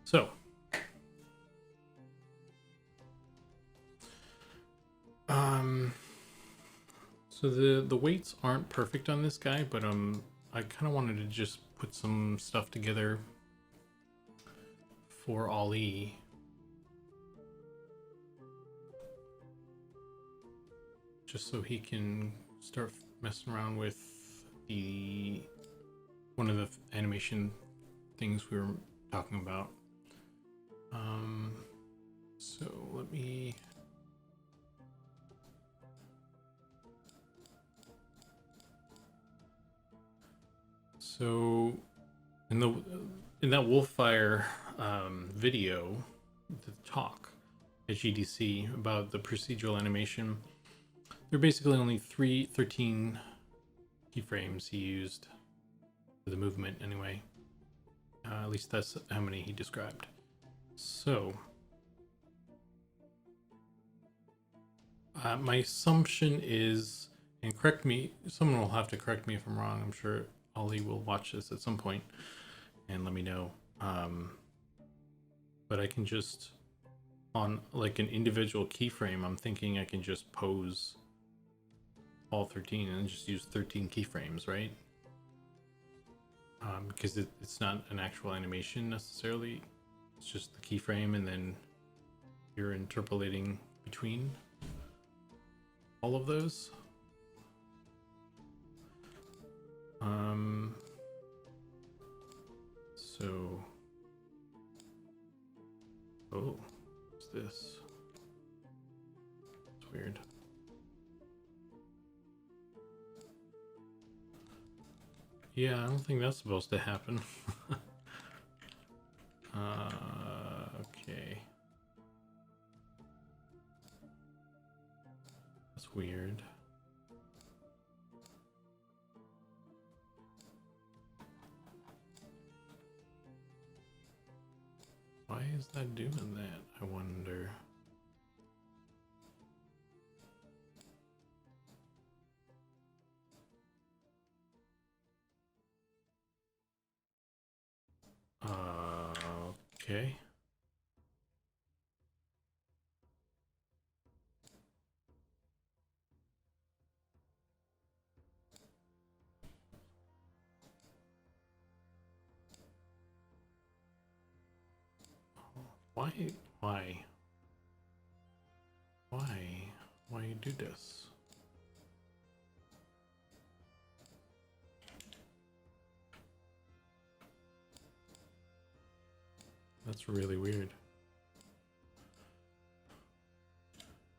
So, so the weights aren't perfect on this guy, but I kind of wanted to just put some stuff together for Ali. Just so he can start messing around with one of the animation things we were talking about. So let me. So in that Wolffire video, the talk at GDC about the procedural animation, there are basically only 13 keyframes he used for the movement anyway. At least that's how many he described. So my assumption is, and correct me, someone will have to correct me if I'm wrong. I'm sure Ollie will watch this at some point and let me know. But I can just, on like an individual keyframe, I'm thinking I can just pose all 13 and just use 13 keyframes, right? Because it's not an actual animation necessarily. It's just the keyframe and then you're interpolating between all of those. So, oh, what's this? It's weird. Yeah, I don't think that's supposed to happen. Okay. That's weird. Why is that doing that, I wonder? Okay. Why? Why? Why? Why you do this? That's really weird.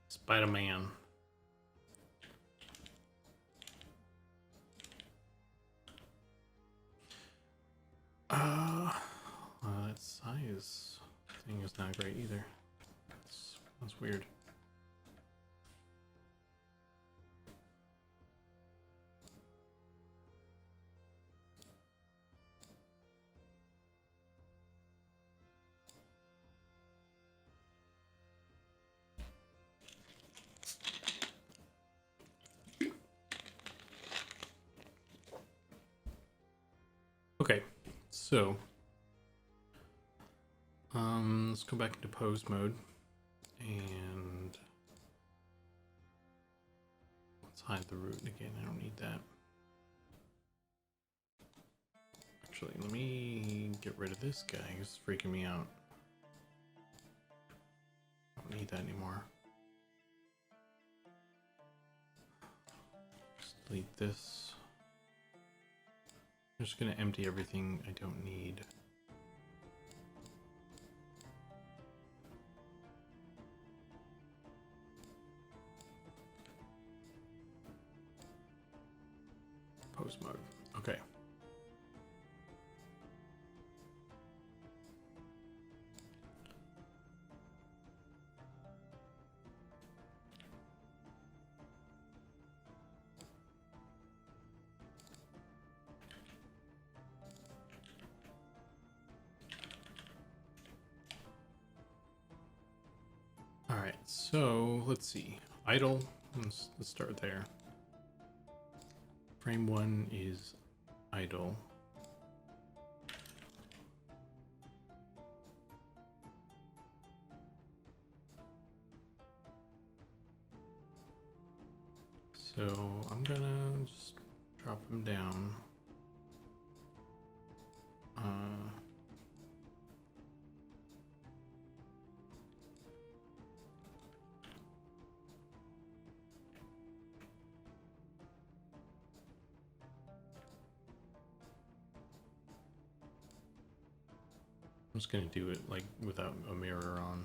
Spider-Man. That size thing is not great either. That's weird. Okay, so let's go back into pose mode and let's hide the root again. I don't need that. Actually, let me get rid of this guy who's freaking me out. I don't need that anymore. Just delete this. I'm just gonna empty everything I don't need. Pose mode. Okay. All right, so let's see. Idle. Let's start there. Frame 1 is idle. So I'm gonna just drop him down. I'm just gonna do it like without a mirror on.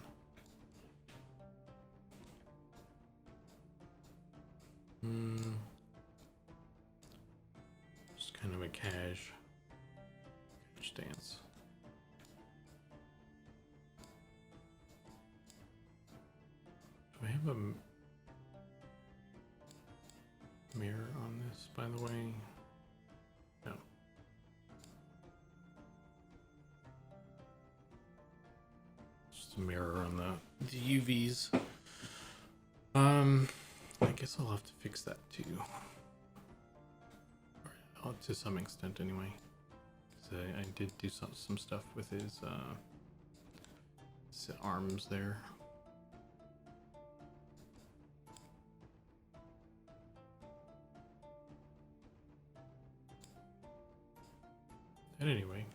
Just kind of a cash stance. Do I have a mirror on this, by the way? No. Just a mirror on the UVs. I guess I'll have to fix that too. Or, to some extent anyway. So I did do some stuff with his arms there. And anyway.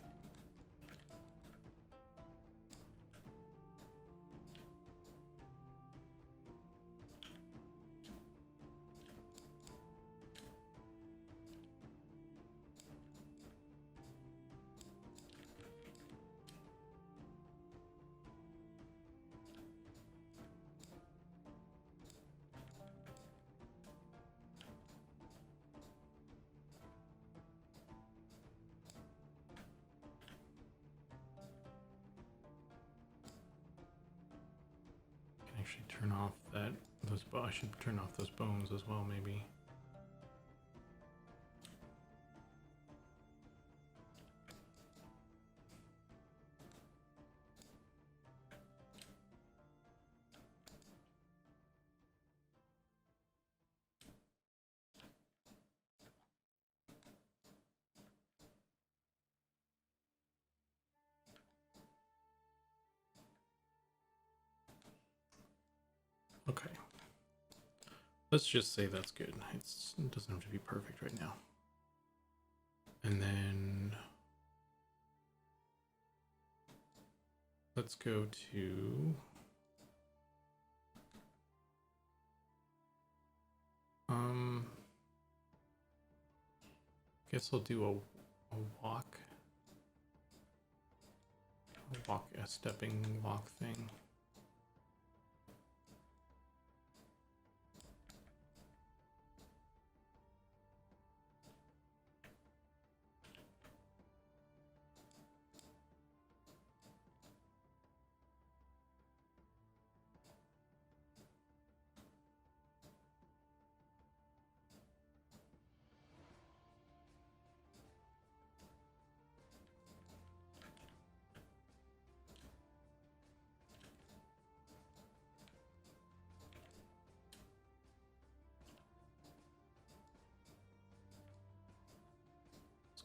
Actually turn off those I should turn off those bones as well, maybe. Okay. Let's just say that's good. It doesn't have to be perfect right now. And then let's go to guess I'll do a stepping walk thing.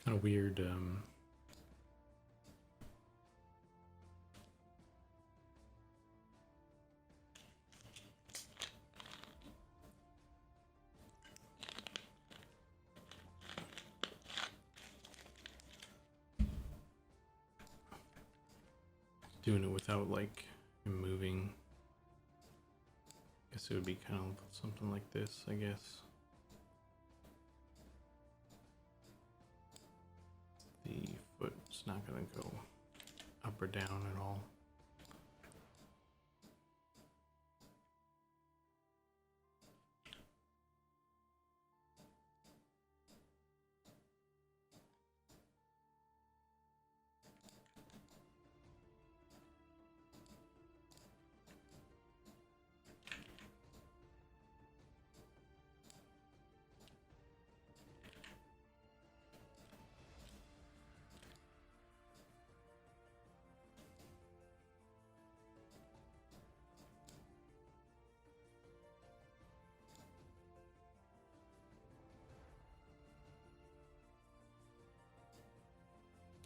Kind of weird. Doing it without like him moving. Guess it would be kind of something like this, I guess. The foot's not going to go up or down at all.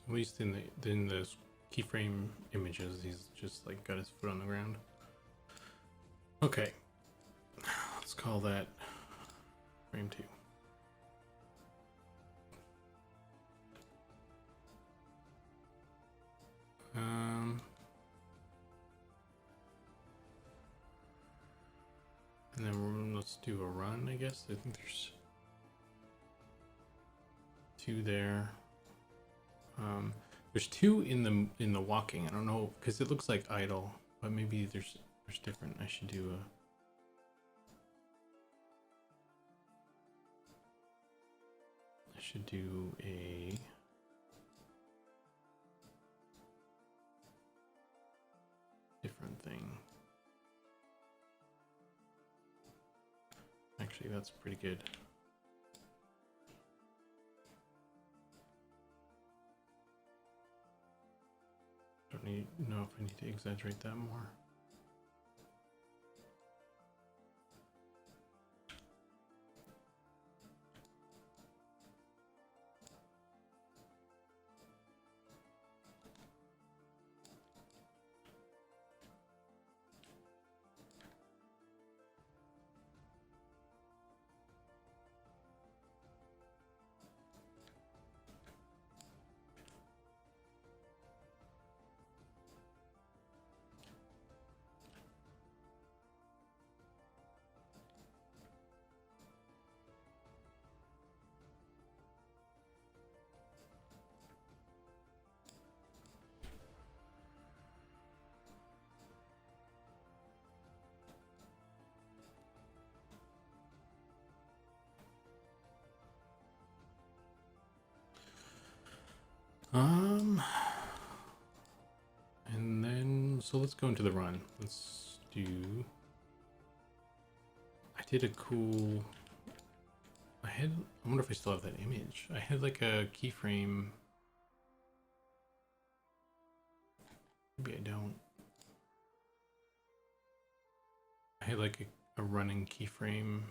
At least in the keyframe images, he's just like got his foot on the ground. Okay, let's call that Frame 2. And then let's do a run, I guess. I think there's 2 there. There's 2 in the walking. I don't know, because it looks like idle, but maybe there's different. I should do a different thing. Actually, that's pretty good. Don't know if I need to exaggerate that more. And then, so let's go into the run. Let's do, I did a cool, I wonder if I still have that image. I had like a keyframe. Maybe I don't. I had like a running keyframe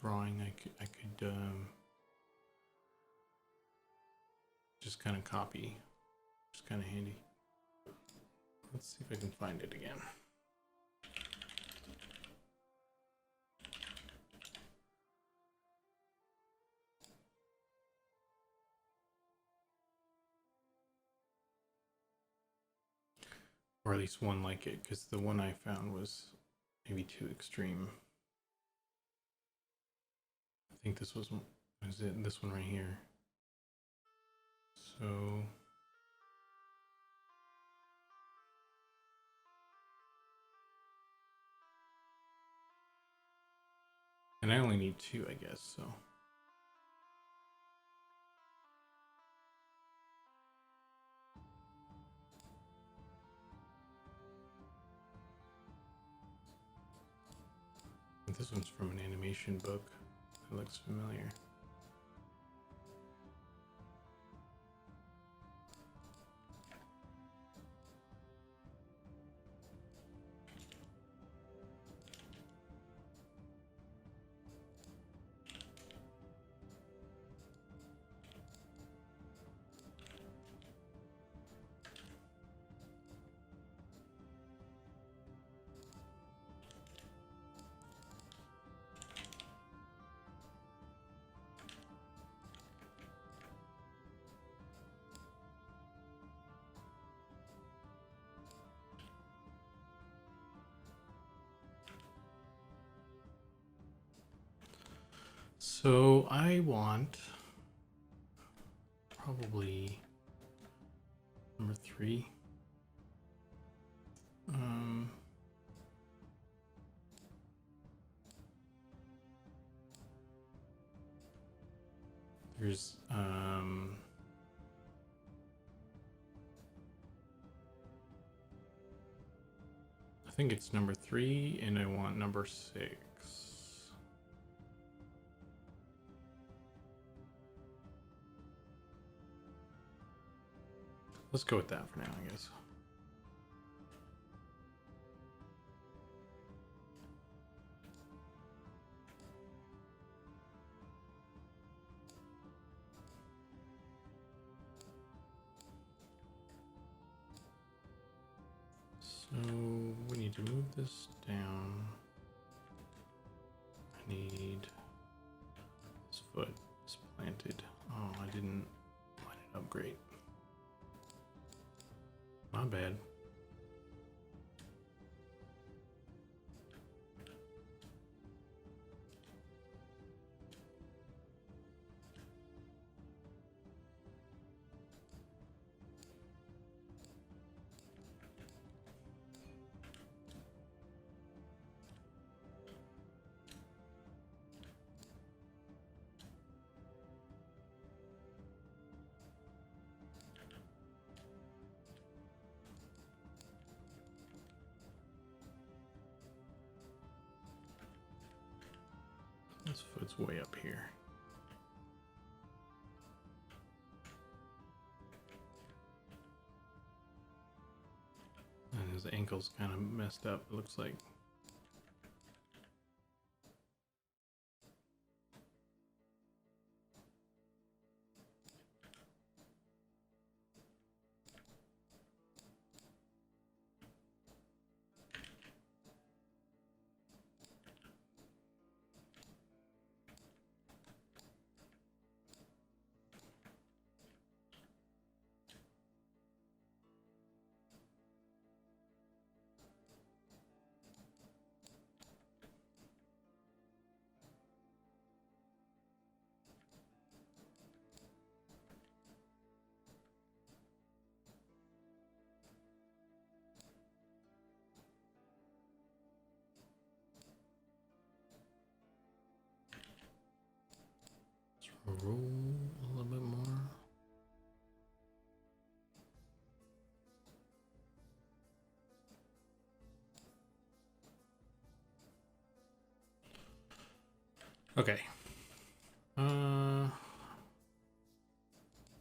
drawing. I could just kind of copy. Just kind of handy. Let's see if I can find it again. Or at least one like it, because the one I found was maybe too extreme. I think this was it, this one right here. So and I only need 2, I guess, so. This one's from an animation book. It looks familiar. So I want probably number 3. There's I think it's number 3, and I want number 6. Let's go with that for now, I guess. So we need to move this down. I need this foot is planted. Oh, I didn't line it up great. My bad. This foot's way up here. And his ankle's kind of messed up, it looks like. Roll a little bit more. Okay. I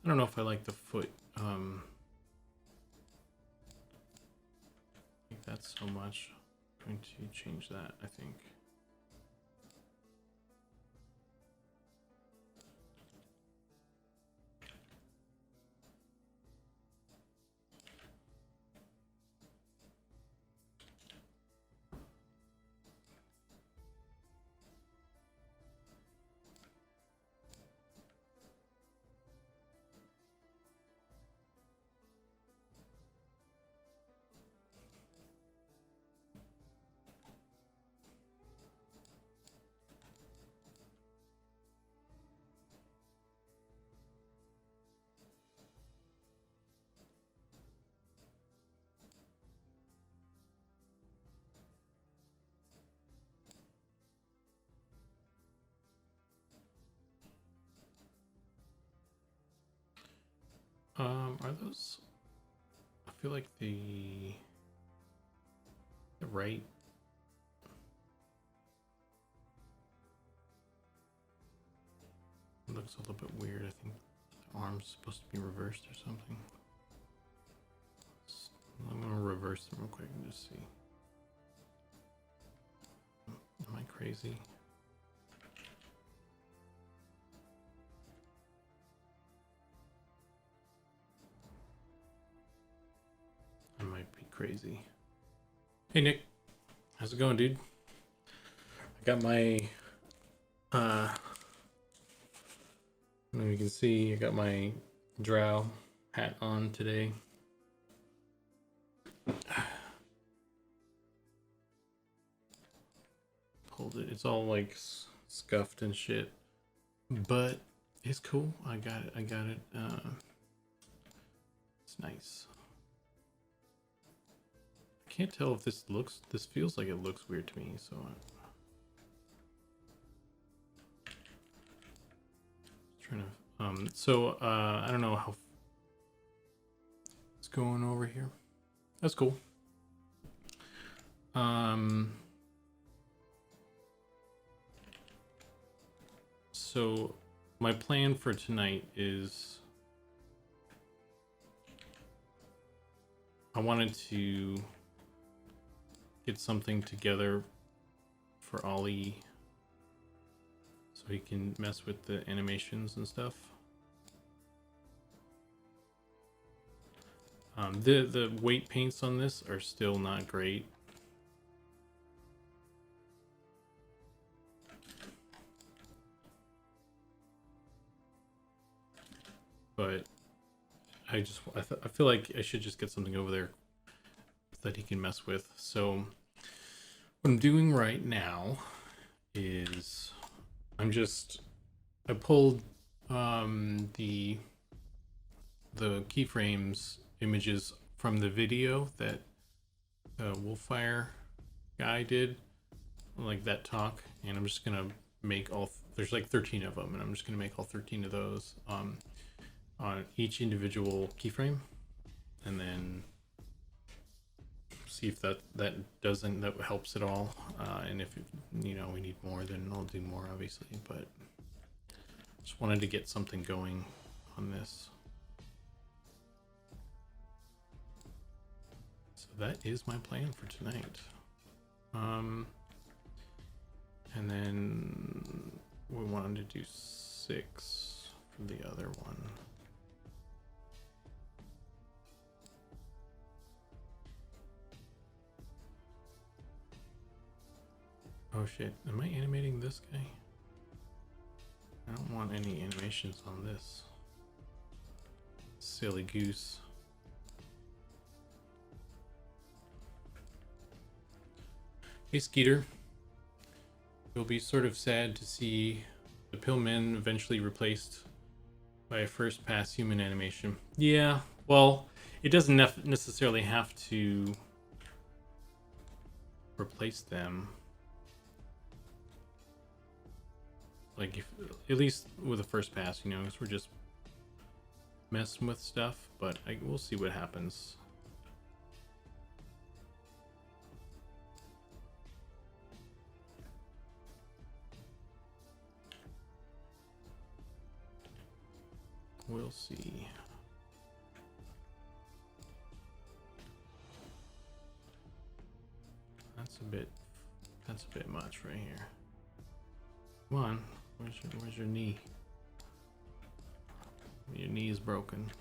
don't know if I like the foot like that so much. I'm going to change that, I think. Are those? I feel like the right. It looks a little bit weird. I think the arm's supposed to be reversed or something. I'm gonna reverse them real quick and just see. Am I crazy? I might be crazy. Hey Nick, how's it going, dude? I got my I don't know if you can see, I got my drow hat on today. Hold it. It's all like scuffed and shit, but it's cool. I got it. It's nice. I can't tell if this feels like it looks weird to me, so trying to I don't know how it's going over here. That's cool. So my plan for tonight is I wanted to get something together for Ollie so he can mess with the animations and stuff. The weight paints on this are still not great. but I feel like I should just get something over there that he can mess with. So what I'm doing right now is I pulled the keyframes images from the video that the Wolffire guy did, like that talk, and I'm just gonna make there's like 13 of them, and I'm just gonna make all 13 of those on each individual keyframe, and then see if that helps at all, and if we need more, then I'll do more, obviously, but just wanted to get something going on this. So that is my plan for tonight. And then we wanted to do 6 for the other one. Oh shit, am I animating this guy? I don't want any animations on this. Silly goose. Hey Skeeter. You'll be sort of sad to see the Pillmen eventually replaced by a first pass human animation. Yeah, well, it doesn't necessarily have to replace them. Like, if, at least with the first pass, because we're just messing with stuff, but we'll see what happens. We'll see. That's a bit much right here. Come on, where's your knee? Your knee is broken.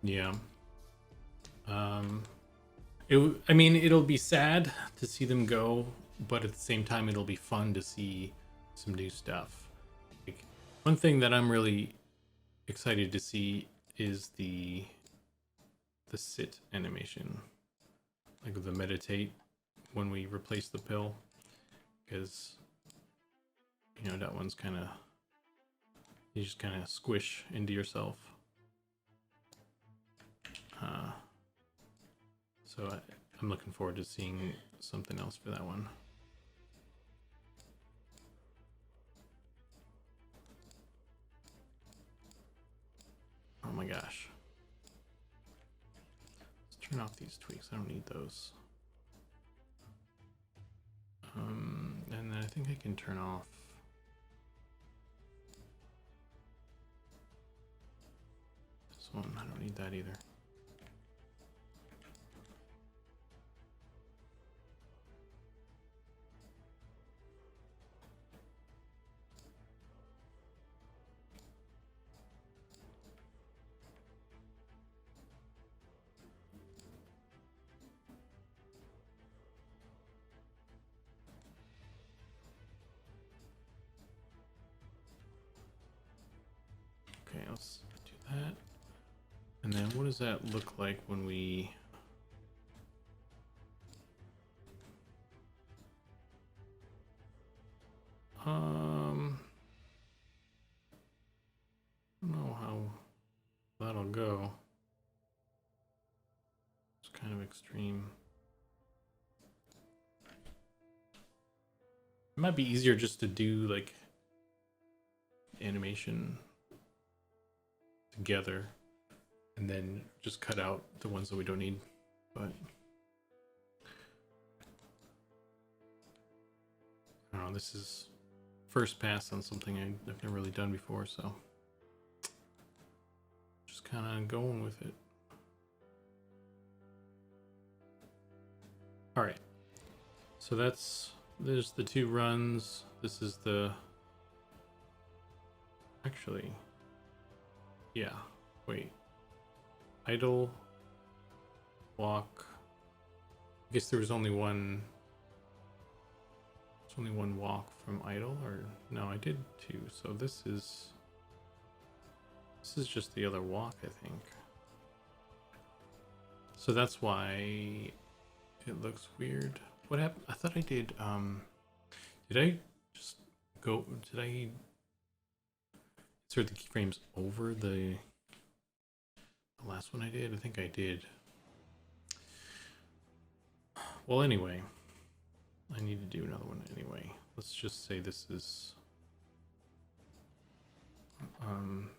Yeah. It'll be sad to see them go, but at the same time, it'll be fun to see some new stuff. Like, one thing that I'm really excited to see is the sit animation, like the meditate when we replace the pill, because that one's you just kind of squish into yourself. So I'm looking forward to seeing something else for that one. Oh my gosh. Let's turn off these tweaks. I don't need those. And then I think I can turn off this one. I don't need that either. Okay, let's do that. And then what does that look like when we... I don't know how that'll go. It's kind of extreme. It might be easier just to do like animation together and then just cut out the ones that we don't need, but I don't know, this is first pass on something I've never really done before, so just kind of going with it. All right, so there's the 2 runs. This is actually, yeah, wait, idle, walk. I guess there was only one. There's only one walk from idle, or no, I did two. So this is just the other walk, I think. So that's why it looks weird. What happened? I thought I did. Did I just go? Did I insert the keyframes over the last one I did? I think I did. Well, anyway, I need to do another one anyway. Let's just say this is I'm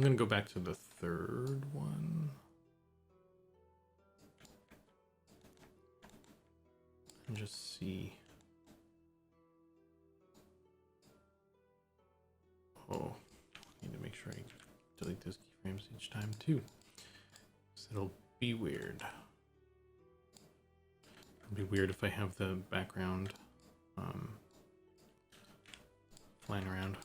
gonna go back to the third one and just see. Oh, I need to make sure I delete those keyframes each time too, because it'll be weird. It'll be weird if I have the background flying around.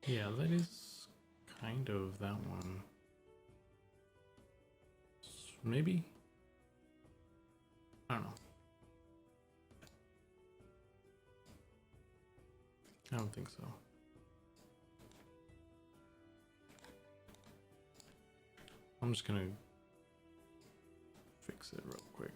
Yeah, that is kind of that one. Maybe? I don't know. I don't think so. I'm just gonna fix it real quick.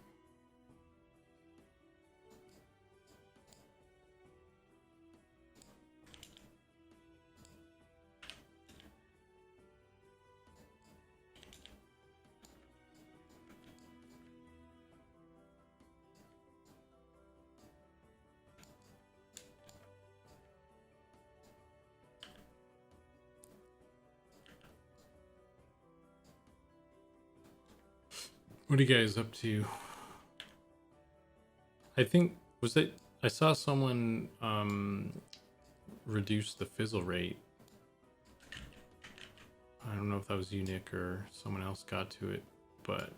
What are you guys up to? I think, was it, I saw someone reduce the fizzle rate. I don't know if that was you, Nick, or someone else got to it, but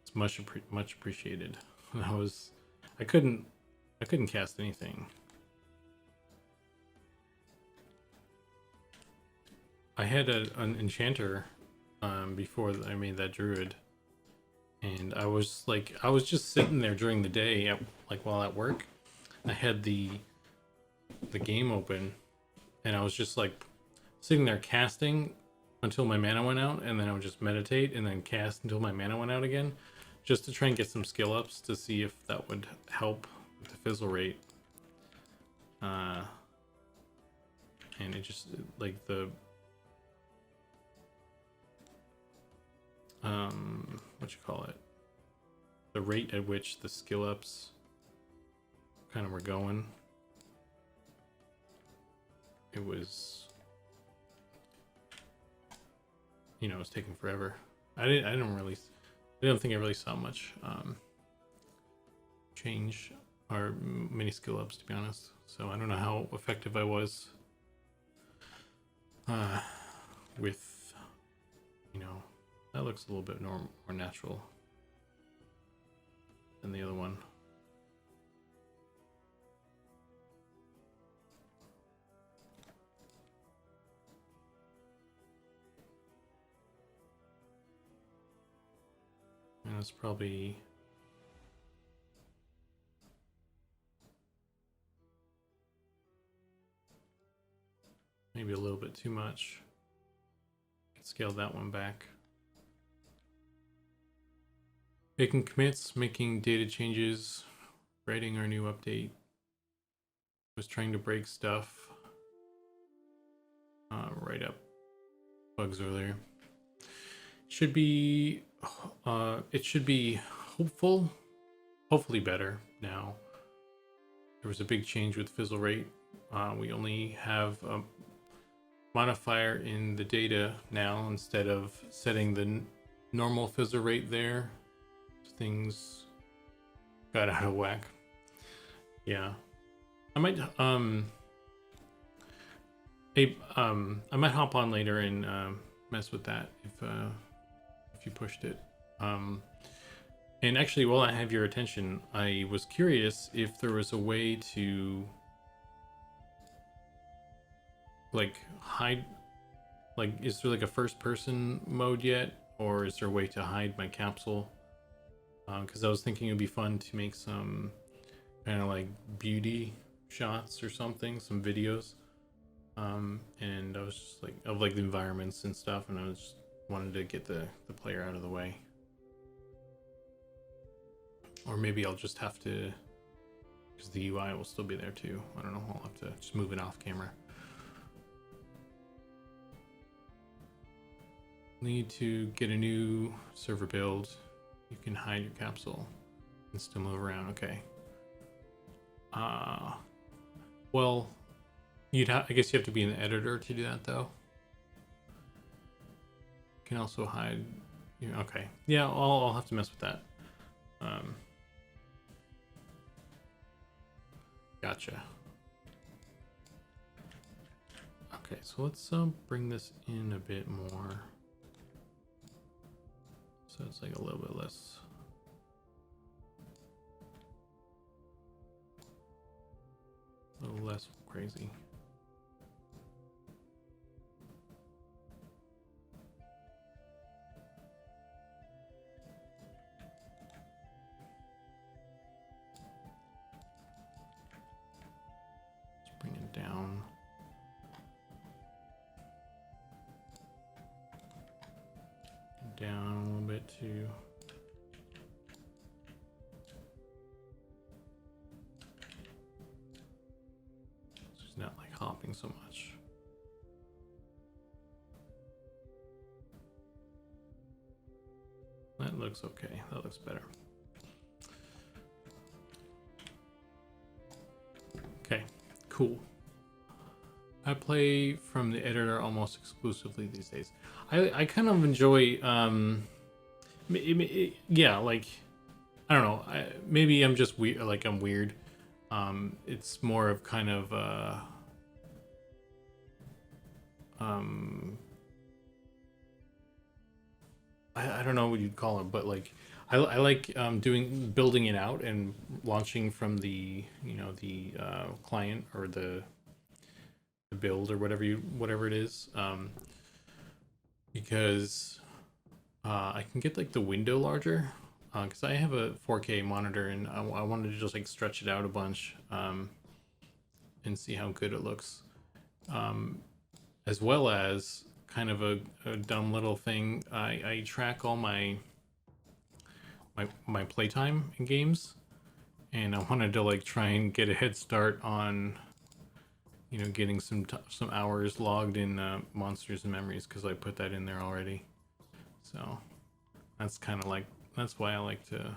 it's much appreciated. I couldn't cast anything. I had an enchanter before I made that druid. And I was just sitting there during the day, while at work. I had the game open, and I was just like sitting there casting until my mana went out, and then I would just meditate and then cast until my mana went out again, just to try and get some skill ups to see if that would help with the fizzle rate. And it just like the what you call it, the rate at which the skill ups kind of were going, it was, it was taking forever. I don't think I really saw much change or many skill ups, to be honest. So I don't know how effective I was with, that looks a little bit more natural than the other one. And it's probably maybe a little bit too much. Scale that one back. Making commits, making data changes, writing our new update. Was trying to break stuff. Write up bugs earlier. It should be hopefully better now. There was a big change with fizzle rate. We only have a modifier in the data now instead of setting the normal fizzle rate there. Things got out of whack. Yeah, I might I might hop on later and mess with that if you pushed it. And actually, while I have your attention, I was curious if there was a way to like hide? Like, is there like a first person mode yet, or is there a way to hide my capsule? Because I was thinking it'd be fun to make some kind of like beauty shots or something, some videos. And I was just like of like the environments and stuff, and I was just wanted to get the player out of the way. Or maybe I'll just have to, because the UI will still be there too. I don't know. I'll have to just move it off camera. Need to get a new server build. You can hide your capsule and still move around. Okay. Well, I guess you have to be an editor to do that though. You can also hide. Okay. Yeah, I'll have to mess with that. Gotcha. Okay, so let's bring this in a bit more. So it's like a little bit less. A little less crazy. Let's bring it down. Down a little bit too. It's not like hopping so much. That looks okay. That looks better. Okay, cool. I play from the editor almost exclusively these days. I kind of enjoy, yeah, like, I don't know. Maybe I'm just weird. Like I'm weird. It's more of kind of, I don't know what you'd call it, but like, I like building it out and launching from the the client or the build or whatever it is, because I can get like the window larger, because I have a 4K monitor and I wanted to just like stretch it out a bunch, and see how good it looks, as well as kind of a dumb little thing. I track all my playtime in games, and I wanted to like try and get a head start on getting some hours logged in Monsters and Memories, because I put that in there already. So that's kind of like, that's why I like to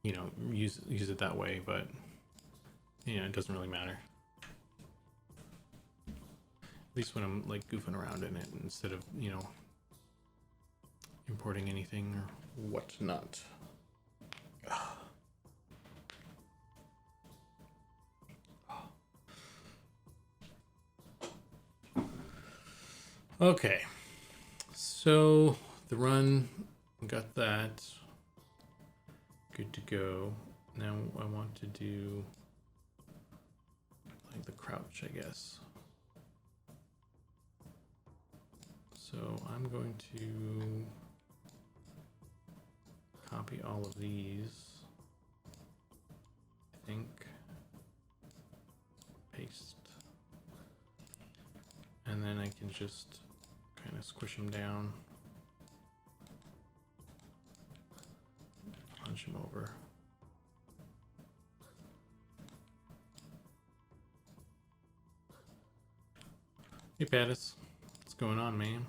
use it that way, but it doesn't really matter. At least when I'm like goofing around in it instead of importing anything or whatnot. Okay, so the run, got that good to go. Now I want to do like the crouch, I guess. So I'm going to copy all of these, I think, paste, and then I can just kind of squish them down, punch them over. Hey Pattis, what's going on, man?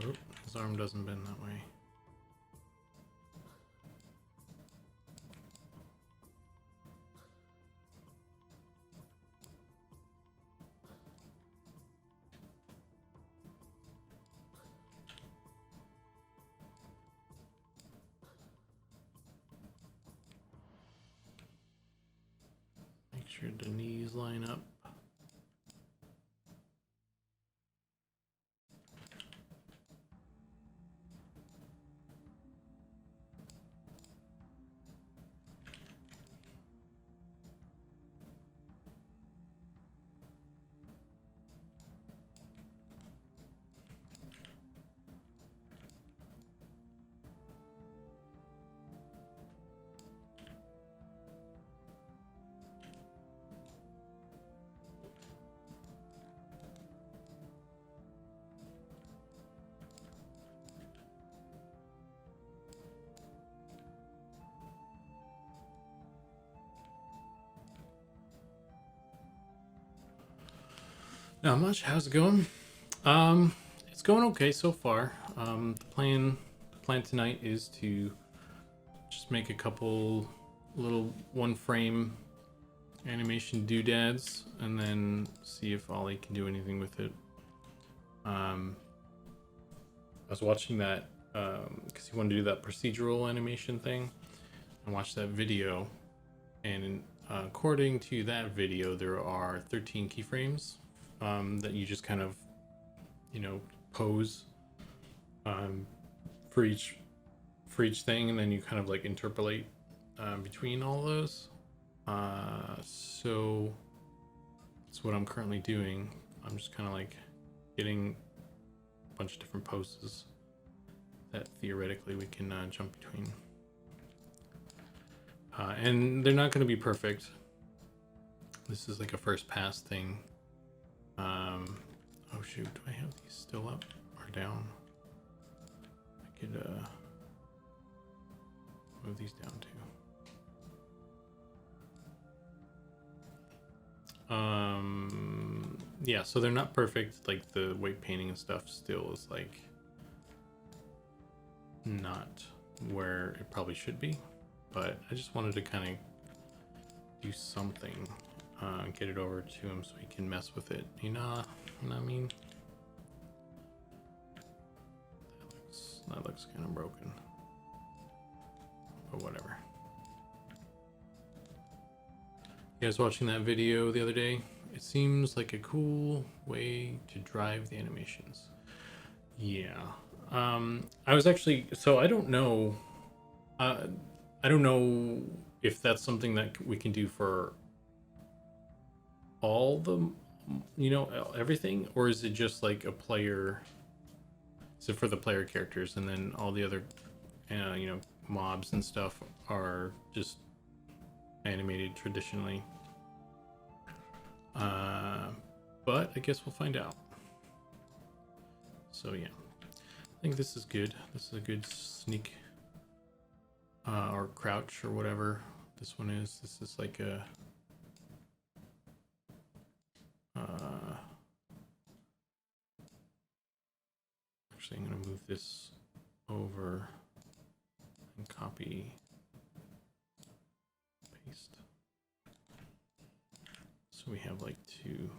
Oh, his arm doesn't bend that way. sure the knees line up. Not much. How's it going? It's going okay so far. The plan tonight is to just make a couple little one frame animation doodads and then see if Ollie can do anything with it. I was watching that because he wanted to do that procedural animation thing. I watched that video, and according to that video, there are 13 keyframes that you just kind of, pose for each thing, and then you kind of like interpolate between all those. So that's what I'm currently doing. I'm just kind of like getting a bunch of different poses that theoretically we can jump between. And they're not going to be perfect. This is like a first pass thing. Oh shoot, do I have these still up or down? I could move these down too. Yeah, so they're not perfect. Like the weight painting and stuff still is like not where it probably should be, but I just wanted to kind of do something, get it over to him so he can mess with it. You know what I mean? That looks kind of broken, but whatever. You guys watching that video the other day? It seems like a cool way to drive the animations. Yeah. I was actually, so I don't know if that's something that we can do for all the, everything, or is it just like a player? Is it for the player characters, and then all the other, mobs and stuff are just animated traditionally? But I guess we'll find out. So yeah, I think this is good. This is a good sneak or crouch or whatever this one is. This is like a actually I'm gonna move this over and copy paste, so we have like two.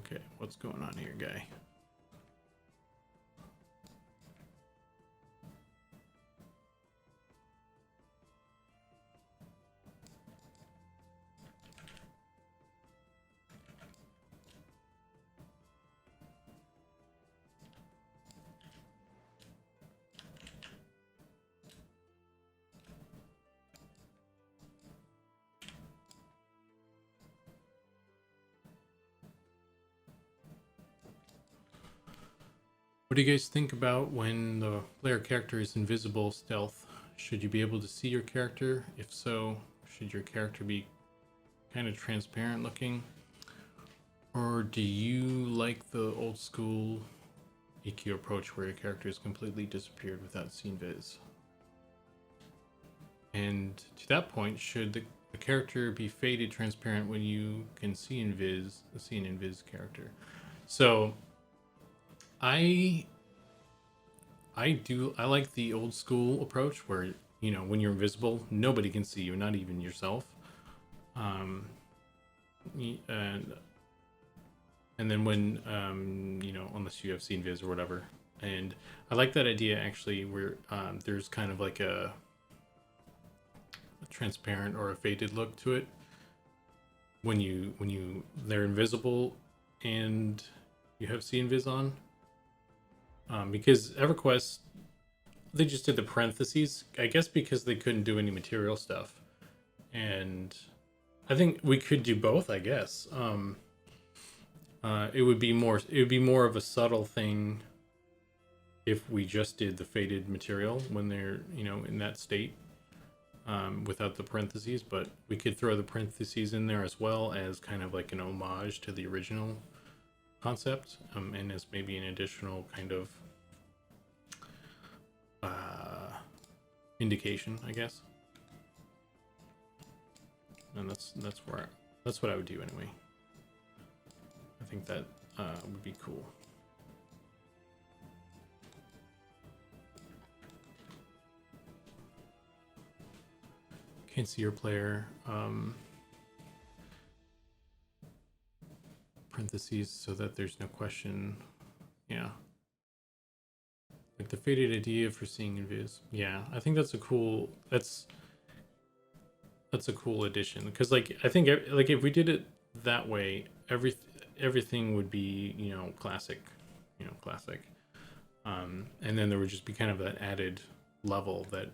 Okay, what's going on here, guy? What do you guys think about when the player character is invisible stealth? Should you be able to see your character? If so, should your character be kind of transparent looking? Or do you like the old school EQ approach where your character is completely disappeared without scene viz? And to that point, should the character be faded transparent when you can see an invis character? So I I like the old school approach where, you know, when you're invisible, nobody can see you, not even yourself. Um, and then when you know, unless you have seen viz or whatever. And I like that idea actually, where there's kind of like a transparent or a faded look to it when they're invisible and you have seen viz on. Because EverQuest, they just did the parentheses, I guess, because they couldn't do any material stuff. And I think we could do both, I guess. It would be more of a subtle thing if we just did the faded material when they're, you know, in that state, without the parentheses. But we could throw the parentheses in there as well as kind of like an homage to the original concept, and as maybe an additional kind of indication, I guess. And that's what I would do anyway. I think that would be cool. Can't see your player. Parentheses so that there's no question. Yeah. Like the faded idea for seeing invis. Yeah, I think that's a cool. That's a cool addition, because like I think like if we did it that way, everything would be, you know, classic, classic. And then there would just be kind of that added level, that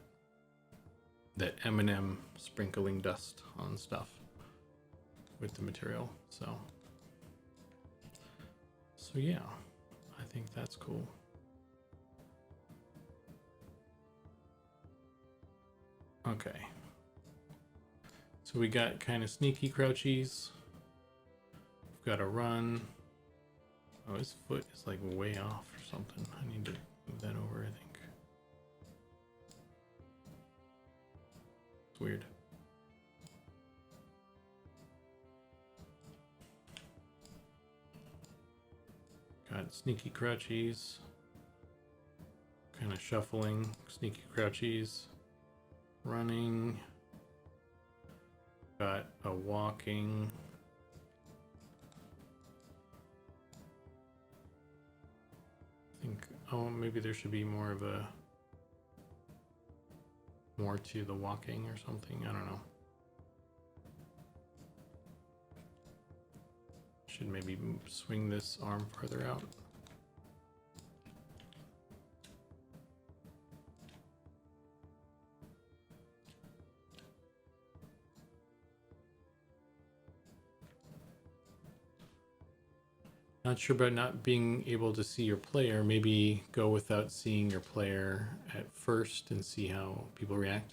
Eminem sprinkling dust on stuff with the material. So yeah, I think that's cool. Okay. So we got kind of sneaky crouchies. We've got a run. Oh, his foot is like way off or something. I need to move that over, I think. It's weird. Got sneaky crouchies. Kind of shuffling, sneaky crouchies. Running. Got a walking. I think, oh, maybe there should be more to the walking or something. I don't know. Should maybe swing this arm further out. Not sure about not being able to see your player. Maybe go without seeing your player at first and see how people react.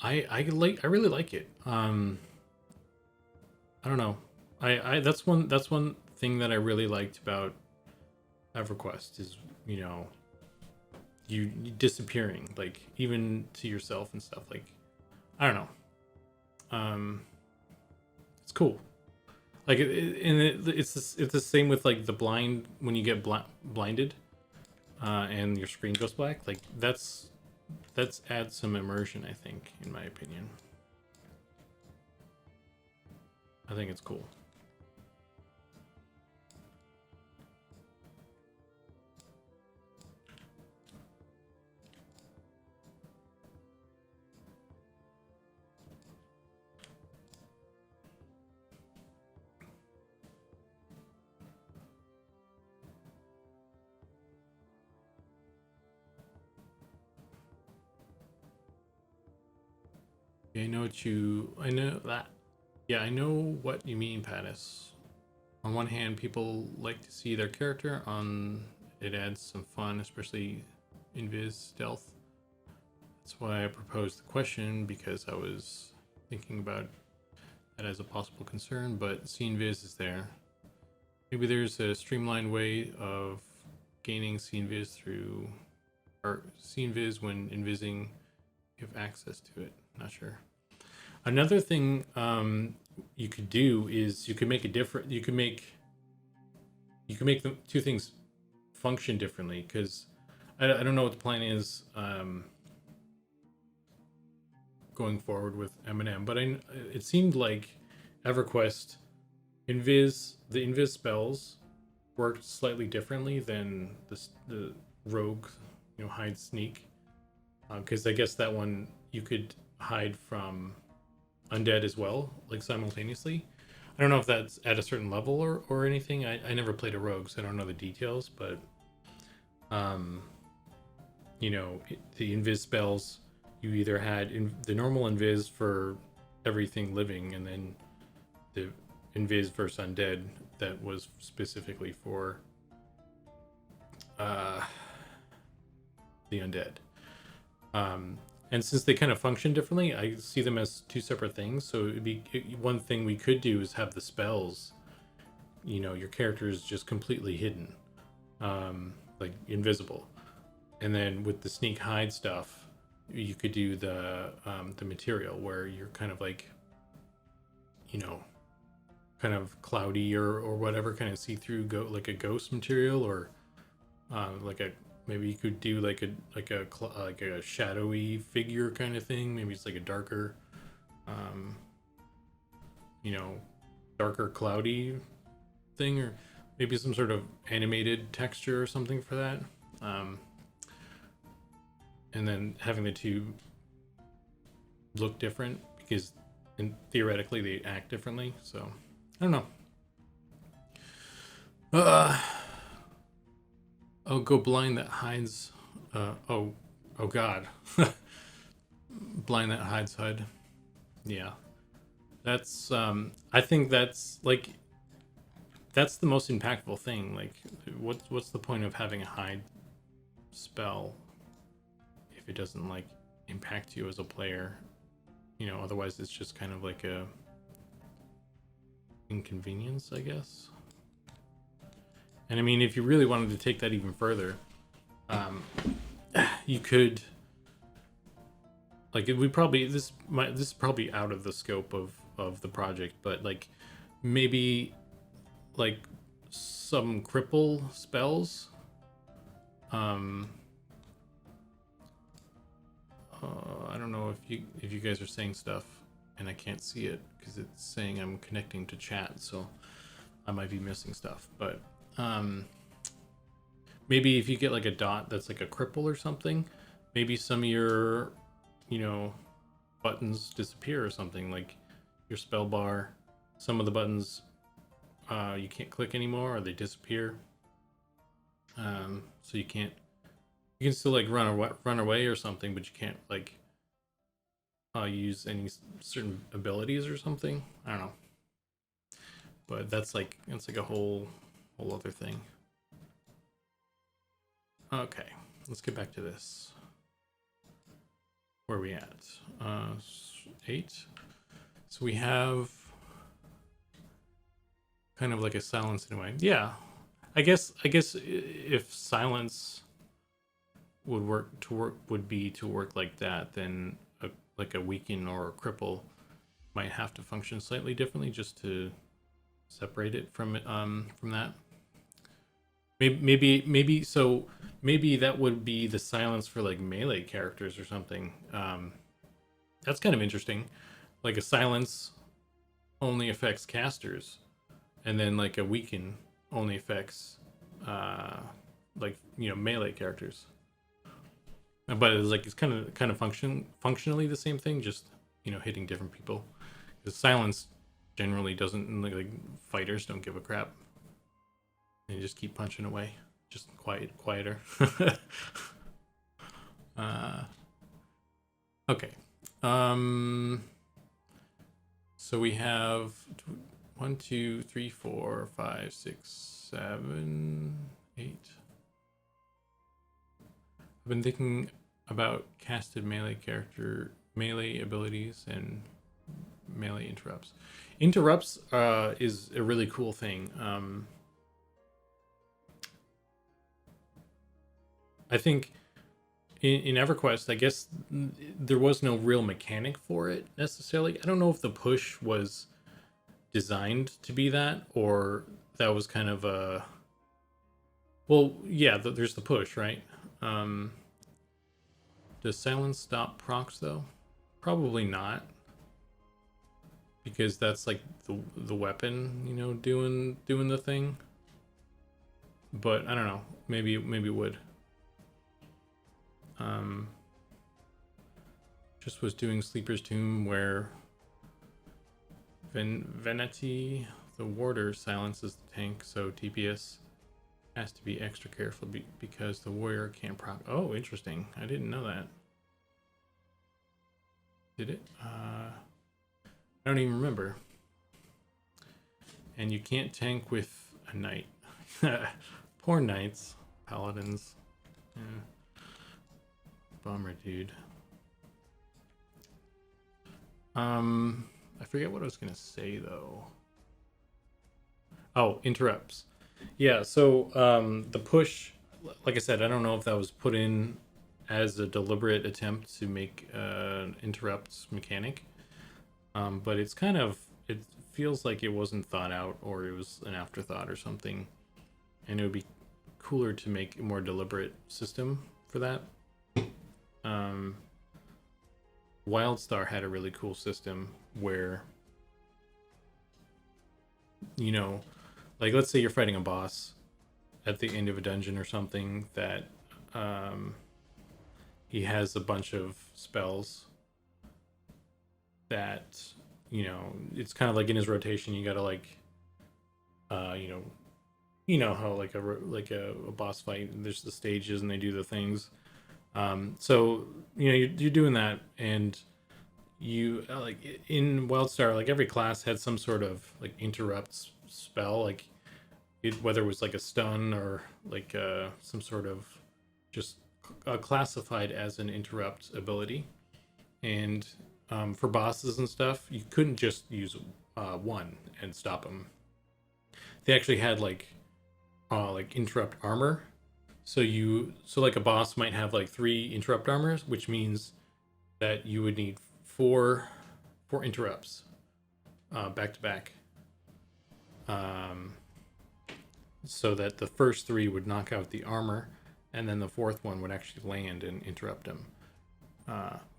I really like it. I don't know. That's one thing that I really liked about EverQuest is, you know, you disappearing, like, even to yourself and stuff. Like, I don't know. It's cool. Like it's the same with like the blind, when you get blinded, and your screen goes black. Like that's adds some immersion, I think, in my opinion. I think it's cool. I know that. Yeah, I know what you mean, Pattis. On one hand, people like to see their character. On it adds some fun, especially invis stealth. That's why I proposed the question, because I was thinking about that as a possible concern. But CNVIS is there. Maybe there's a streamlined way of gaining CNVIS through, or CNVIS when invising, you have access to it. Not sure. Another thing you could do is you could make the two things function differently, because I don't know what the plan is going forward with M&M, but it seemed like EverQuest the invis spells worked slightly differently than the rogue, hide sneak, because I guess that one you could hide from undead as well, like simultaneously. I don't know if that's at a certain level or anything. I never played a rogue, so I don't know the details, but the invis spells, you either had the normal invis for everything living, and then the invis versus undead that was specifically for the undead. And since they kind of function differently, I see them as two separate things. So one thing we could do is have the spells, your character is just completely hidden, like invisible. And then with the sneak hide stuff, you could do the material where you're kind of like, kind of cloudy or whatever, kind of see through, like a ghost material, or maybe you could do like a shadowy figure kind of thing. Maybe it's like a darker, darker cloudy thing, or maybe some sort of animated texture or something for that. And then having the two look different, because theoretically they act differently. So I don't know. Oh, go blind that hides. Oh God. Blind that hides HUD. Yeah, that's. I think that's the most impactful thing. Like, what's the point of having a hide spell if it doesn't impact you as a player? Otherwise it's just kind of like a inconvenience, I guess. And I mean, if you really wanted to take that even further, you could, this is probably out of the scope of the project, but maybe some cripple spells. I don't know if you guys are saying stuff and I can't see it because it's saying I'm connecting to chat, so I might be missing stuff. But maybe if you get like a dot that's like a cripple or something, maybe some of your buttons disappear or something, like your spell bar. Some of the buttons you can't click anymore, or they disappear. So you can still run away or something, but you can't use any certain abilities or something. I don't know, but that's like a whole other thing. Okay, let's get back to this. Where are we at? 8. So we have kind of like a silence in a way. Yeah, I guess if silence would work like that, then a weaken or a cripple might have to function slightly differently just to separate it from that. Maybe that would be the silence for like melee characters or something. That's kind of interesting. Like a silence only affects casters, and then like a weaken only affects melee characters. But it's kind of functionally the same thing, just hitting different people. Because silence generally doesn't, like fighters don't give a crap. They just keep punching away, just quieter. Okay. So we have 1, 2, 3, 4, 5, 6, 7, 8. I've been thinking about casted melee abilities and melee interrupts. Interrupts is a really cool thing. I think in EverQuest, I guess there was no real mechanic for it necessarily. I don't know if the push was designed to be that, or that was kind of a... Well, yeah, there's the push, right? Does silence stop procs though? Probably not, because that's like the weapon, you know, doing the thing. But I don't know. Maybe it would. Just was doing Sleeper's Tomb where Veneti, the warder, silences the tank, so TPS has to be extra careful because the warrior can't proc. Oh, interesting. I didn't know that. Did it? I don't even remember. And you can't tank with a knight. Poor knights, paladins. Yeah. Bummer, dude. I forget what I was gonna say though. Oh, interrupts. Yeah, so the push, like I said, I don't know if that was put in as a deliberate attempt to make interrupts mechanic, but it's kind of, it feels like it wasn't thought out, or it was an afterthought or something, and it would be cooler to make a more deliberate system for that. Wildstar had a really cool system where, you know, like let's say you're fighting a boss at the end of a dungeon or something that he has a bunch of spells that, you know, it's kind of like in his rotation you gotta like you know how like a boss fight, there's the stages and they do the things. So you know you're doing that, and you like in Wildstar, like every class had some sort of like interrupts spell, like whether it was like a stun or like some sort of just classified as an interrupt ability. And for bosses and stuff, you couldn't just use one and stop them. They actually had like interrupt armor. So like a boss might have like 3 interrupt armors, which means that you would need four interrupts back to back. So that the first 3 would knock out the armor, and then the 4th one would actually land and interrupt him.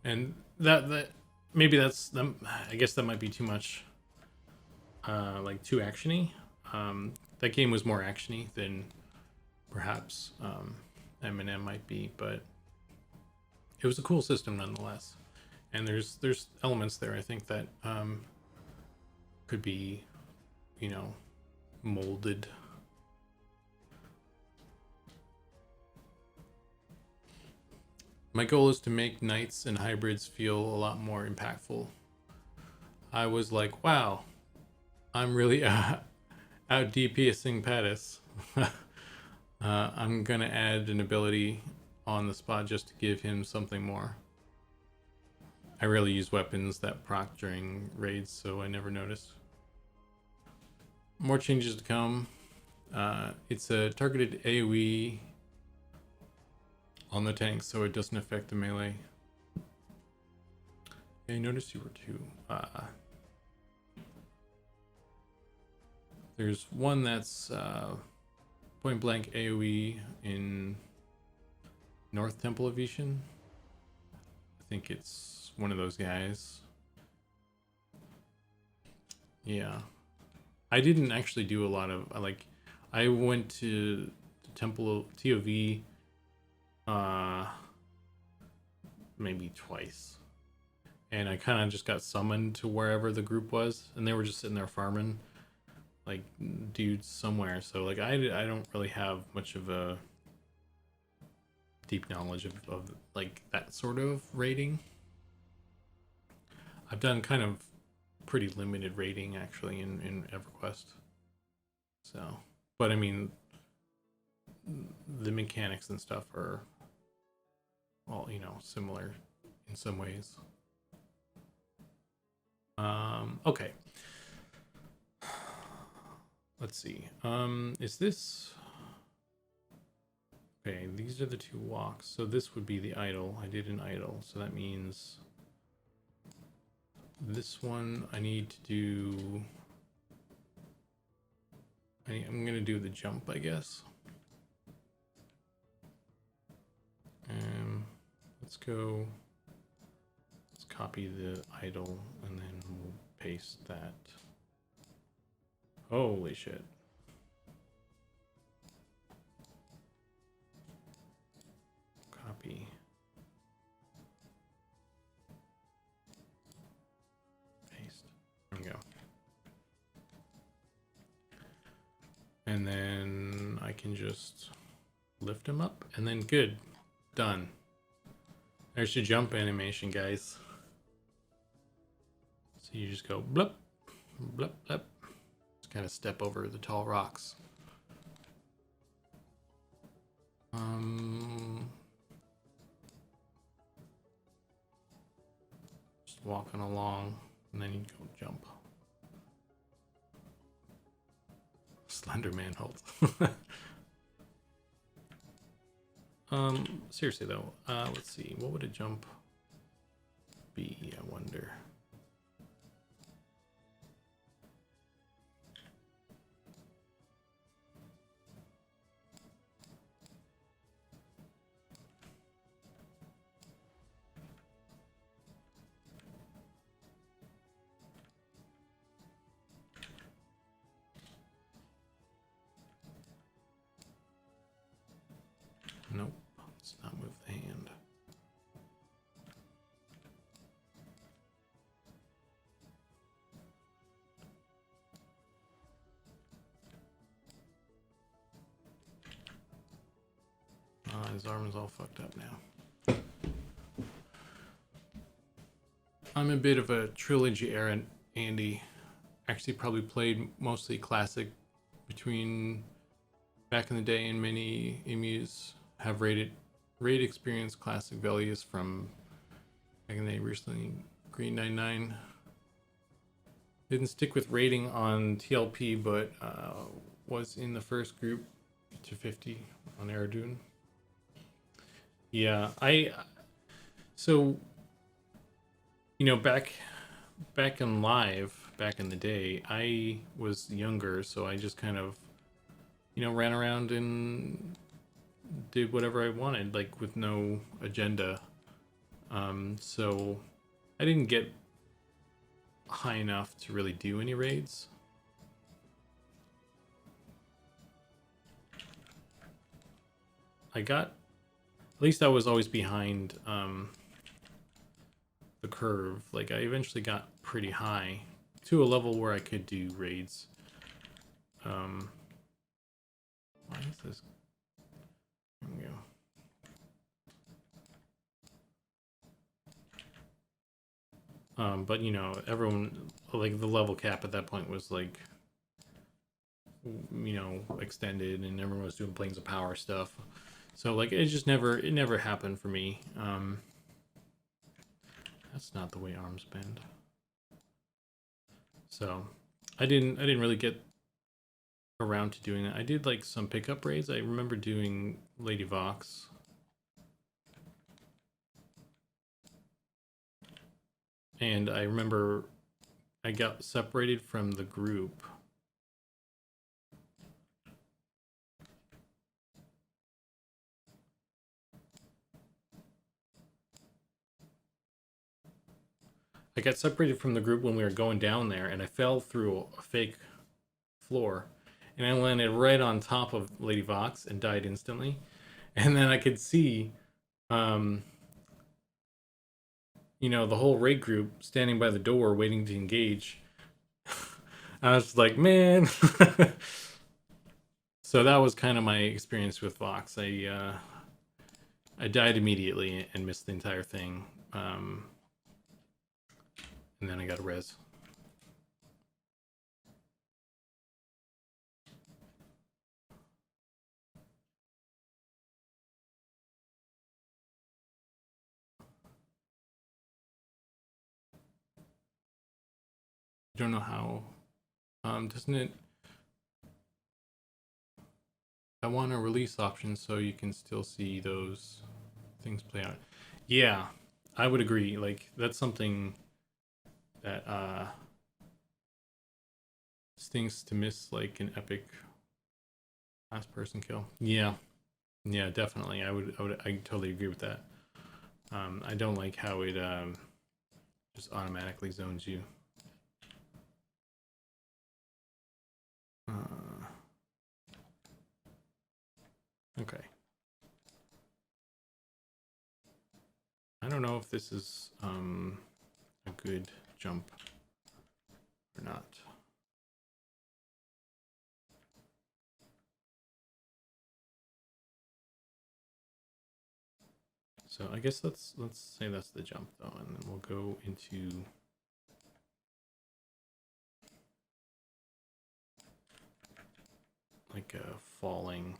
And that maybe that's them. I guess that might be too much, like too actiony. That game was more actiony than perhaps M&M might be, but it was a cool system nonetheless. And there's elements there, I think, that could be, you know, molded. My goal is to make knights and hybrids feel a lot more impactful. I was like, wow, I'm really out DPSing Pattis. I'm gonna add an ability on the spot just to give him something more. I rarely use weapons that proc during raids, so I never noticed. More changes to come. It's a targeted AoE on the tank, so it doesn't affect the melee. Yeah, I noticed you were too. There's one that's point blank AoE in North Temple of Ishan. I think it's one of those guys. Yeah. I didn't actually do a lot of, like, I went to Temple TOV maybe twice, and I kind of just got summoned to wherever the group was, and they were just sitting there farming like dudes somewhere. So like I don't really have much of a deep knowledge of like that sort of raiding. I've done kind of pretty limited rating actually in EverQuest. So, but I mean, the mechanics and stuff are all, you know, similar in some ways. Okay. Let's see. Is this... Okay, these are the two walks. So this would be the idle. I did an idle. So that means this one I need to do... I'm going to do the jump, I guess. Let's go... Let's copy the idle and then we'll paste that. Holy shit. Copy. Paste. There we go. And then I can just lift him up and then good. Done. There's your jump animation, guys. So you just go blip, blip, blip. Just kind of step over the tall rocks. Just walking along, and then you go jump. Slenderman holds. Seriously though, let's see, what would a jump be, I wonder? Nope, let's not move the hand. His arm is all fucked up now. I'm a bit of a trilogy era Andy. Actually probably played mostly classic between back in the day, and many emus have raid experience classic values from back in the day. Recently Green 99 didn't stick with rating on TLP, but was in the first group to 50 on Aradune. Yeah, so you know, back in live back in the day, I was younger, so I just kind of, you know, ran around and did whatever I wanted, like with no agenda. So I didn't get high enough to really do any raids. At least I was always behind the curve. Like I eventually got pretty high to a level where I could do raids. Why is this? There we go. But you know, everyone, like the level cap at that point was like, you know, extended, and everyone was doing Planes of Power stuff. So like it just never happened for me. That's not the way arms bend. So I didn't really get around to doing it. I did like some pickup raids. I remember doing Lady Vox. And I remember I got separated from the group. I got separated from the group when we were going down there, and I fell through a fake floor, and I landed right on top of Lady Vox and died instantly. And then I could see, you know, the whole raid group standing by the door waiting to engage. I was like, man. So that was kind of my experience with Vox. I died immediately and missed the entire thing. And then I got a res. don't know how. Doesn't it? I want a release option so you can still see those things play out. Yeah, I would agree. Like that's something that stings to miss, like an epic last person kill. Yeah, yeah, definitely. I totally agree with that. I don't like how it just automatically zones you. Okay. I don't know if this is a good jump or not. So I guess let's say that's the jump though, and then we'll go into like a falling.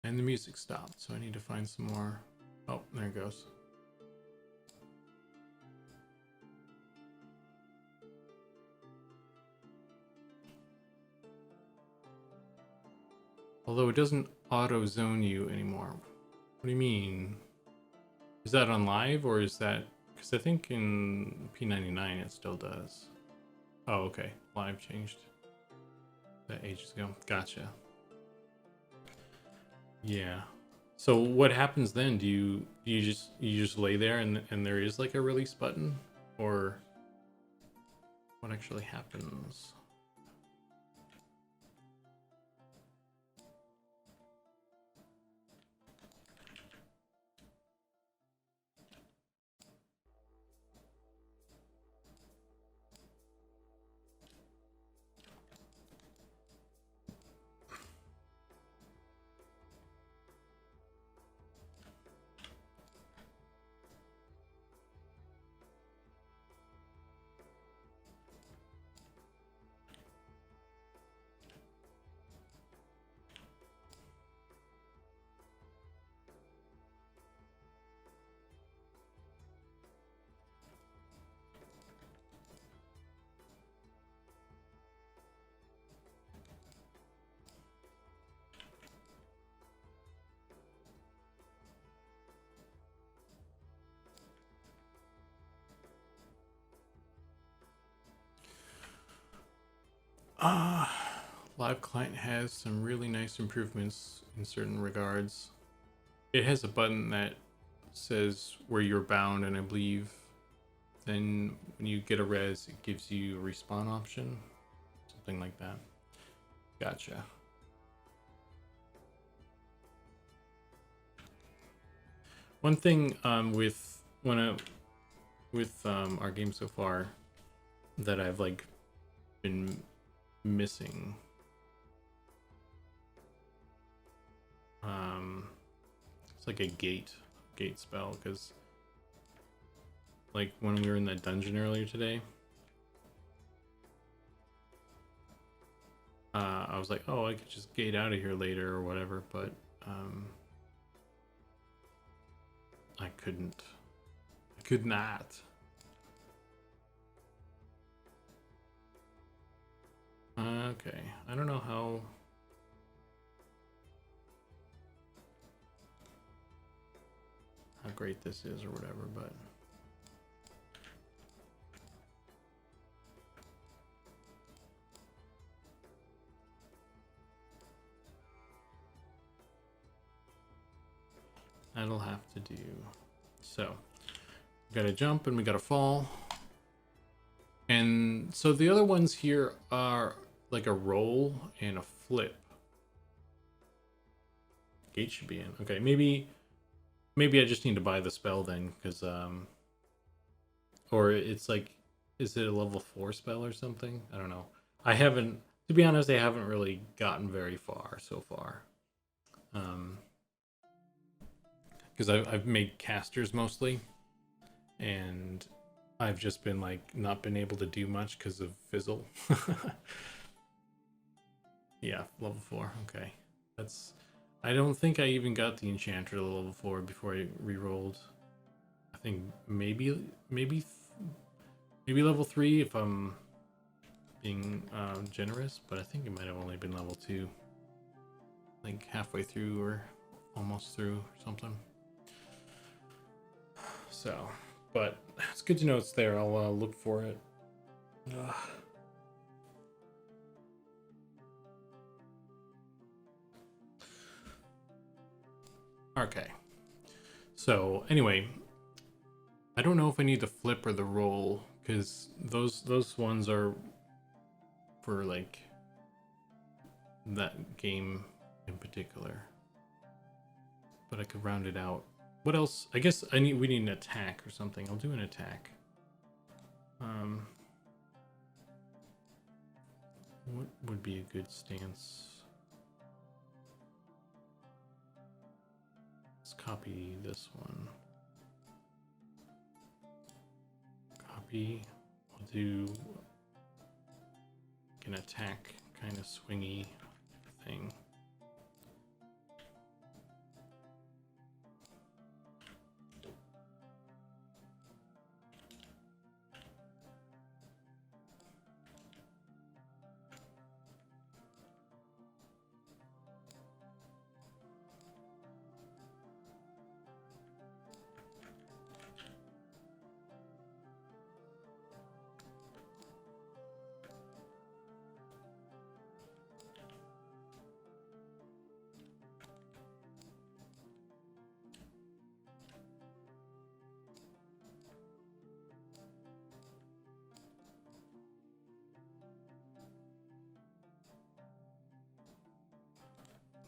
And the music stopped, so I need to find some more. Oh, there it goes. Although it doesn't auto zone you anymore. What do you mean? Is that on live or is that? Because I think in P99 it still does. Oh, okay. Live changed that ages ago. Gotcha. Yeah. So what happens then? Do you just lay there and there is like a release button, or what actually happens? Live client has some really nice improvements in certain regards. It has a button that says where you're bound, and I believe then when you get a res, it gives you a respawn option, something like that. Gotcha. One thing with our game so far that I've like been missing, it's like a gate spell, because like when we were in that dungeon earlier today, I was like, oh, I could just gate out of here later or whatever, but I couldn't. I could not. Okay, I don't know how great this is or whatever, but that'll have to do. So we gotta jump and we gotta fall. And so the other ones here are like a roll and a flip. Gate should be in. Okay, maybe I just need to buy the spell then, because or it's like, is it a level 4 spell or something? I don't know. I haven't, to be honest, I haven't really gotten very far so far. Because I've made casters mostly, and I've just been like not been able to do much because of fizzle. Yeah, level 4. Okay. That's. I don't think I even got the enchanter to level 4 before I re-rolled. I think maybe level 3 if I'm being generous, but I think it might have only been level 2. Like halfway through or almost through or something. So, but it's good to know it's there. I'll look for it. Ugh. Okay. So anyway, I don't know if I need the flip or the roll because those ones are for like that game in particular. But I could round it out. What else? I guess we need an attack or something. I'll do an attack. What would be a good stance? Let's copy this one. Copy. I'll do an attack kind of swingy thing.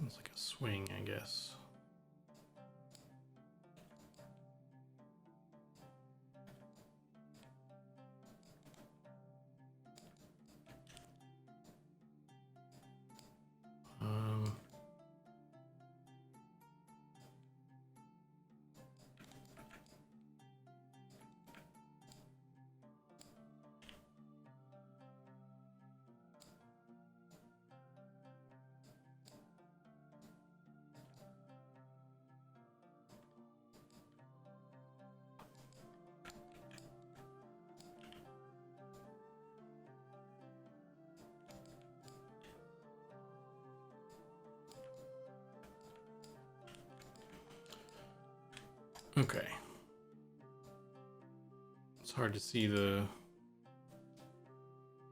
It's like a swing, I guess. Okay. It's hard to see the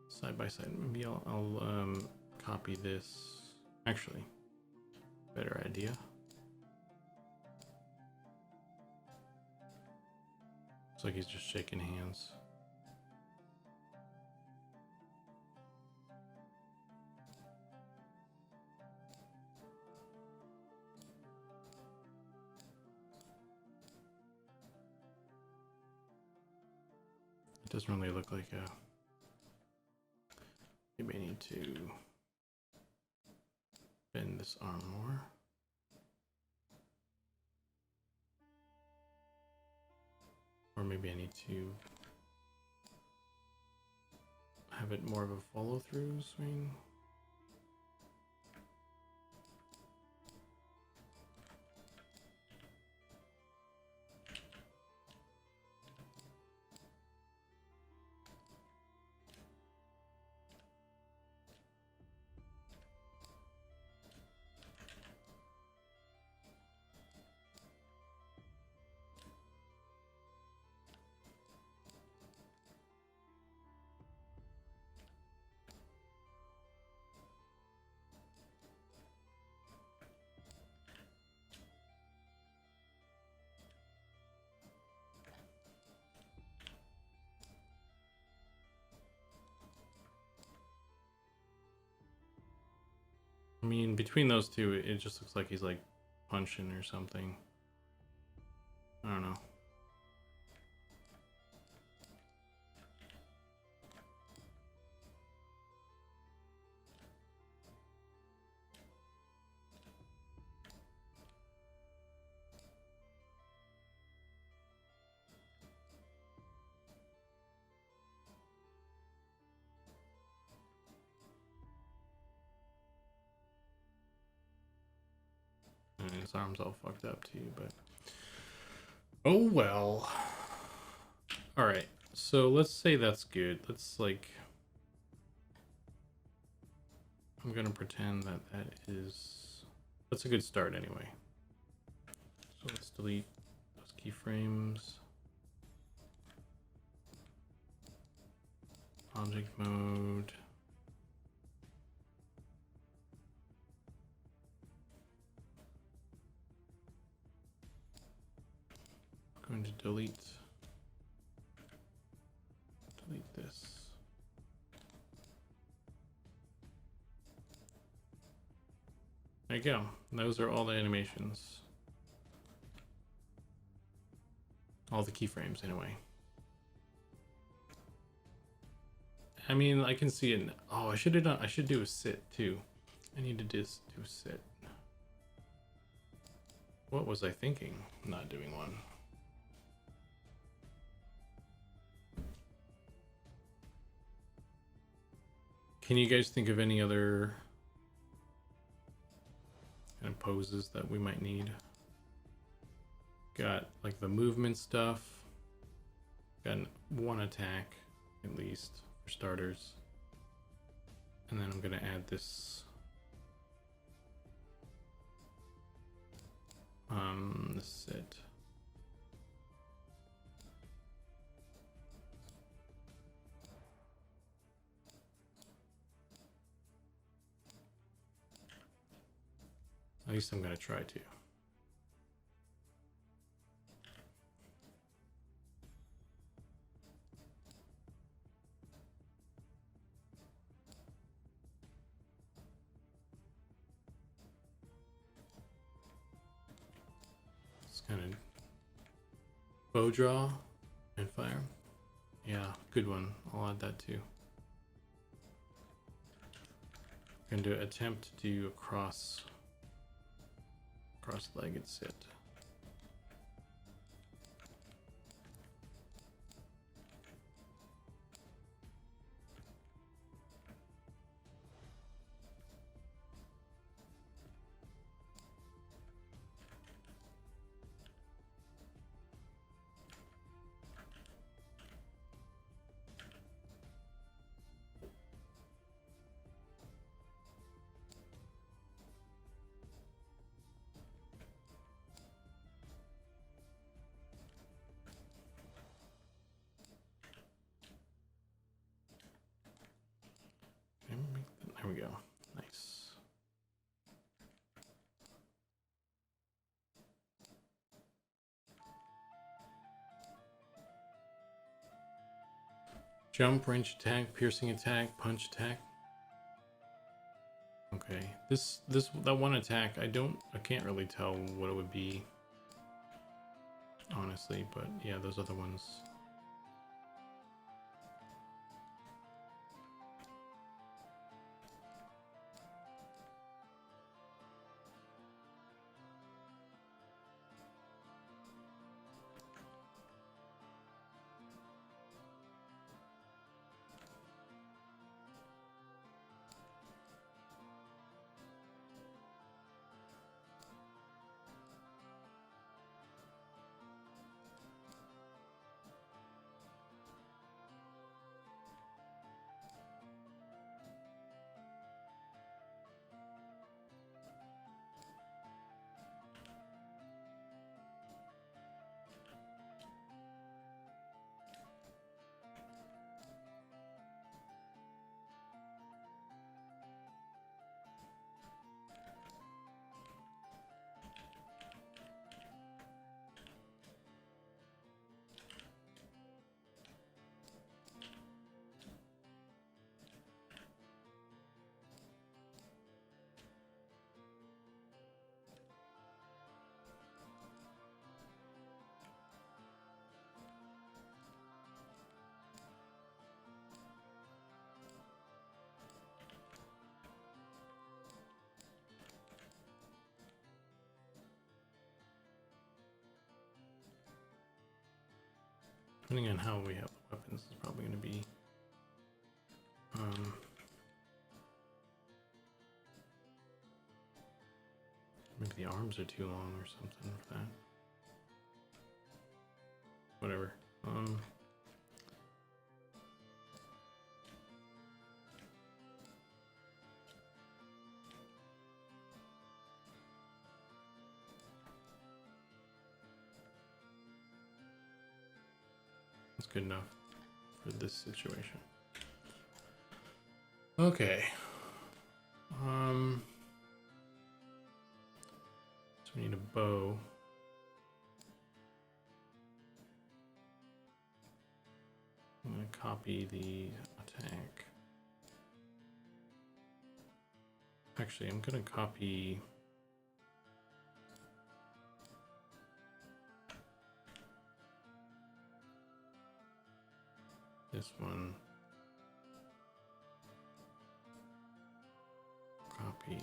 side by side. Maybe I'll copy this. Actually, better idea. Looks like he's just shaking hands. It doesn't really look like a. Maybe I need to bend this arm more. Or maybe I need to have it more of a follow through swing. I mean, between those two, it just looks like he's like punching or something. I don't know. This arm's all fucked up too, but oh well. All right, so let's say that's good. Let's like, I'm gonna pretend that that's a good start anyway. So let's delete those keyframes. Object mode. I'm going to delete this. There you go. Those are all the animations. All the keyframes anyway. I mean, I can see it. Oh, I should do a sit too. I need to just do a sit. What was I thinking? Not doing one. Can you guys think of any other kind of poses that we might need? Got like the movement stuff. Got one attack at least for starters. And then I'm gonna add this sit. At least I'm gonna try to. Kind of bow draw and fire. Yeah, good one. I'll add that too. I'm going to attempt to do a cross-legged sit. There we go. Nice. Jump, range attack, piercing attack, punch attack. Okay. That one attack, I can't really tell what it would be, honestly, but yeah, those other ones. Depending on how we have the weapons, it's probably going to be Maybe the arms are too long or something for that. Whatever. That's good enough for this situation. Okay. So we need a bow. I'm gonna copy the attack. Actually, I'm gonna copy this one. Copy.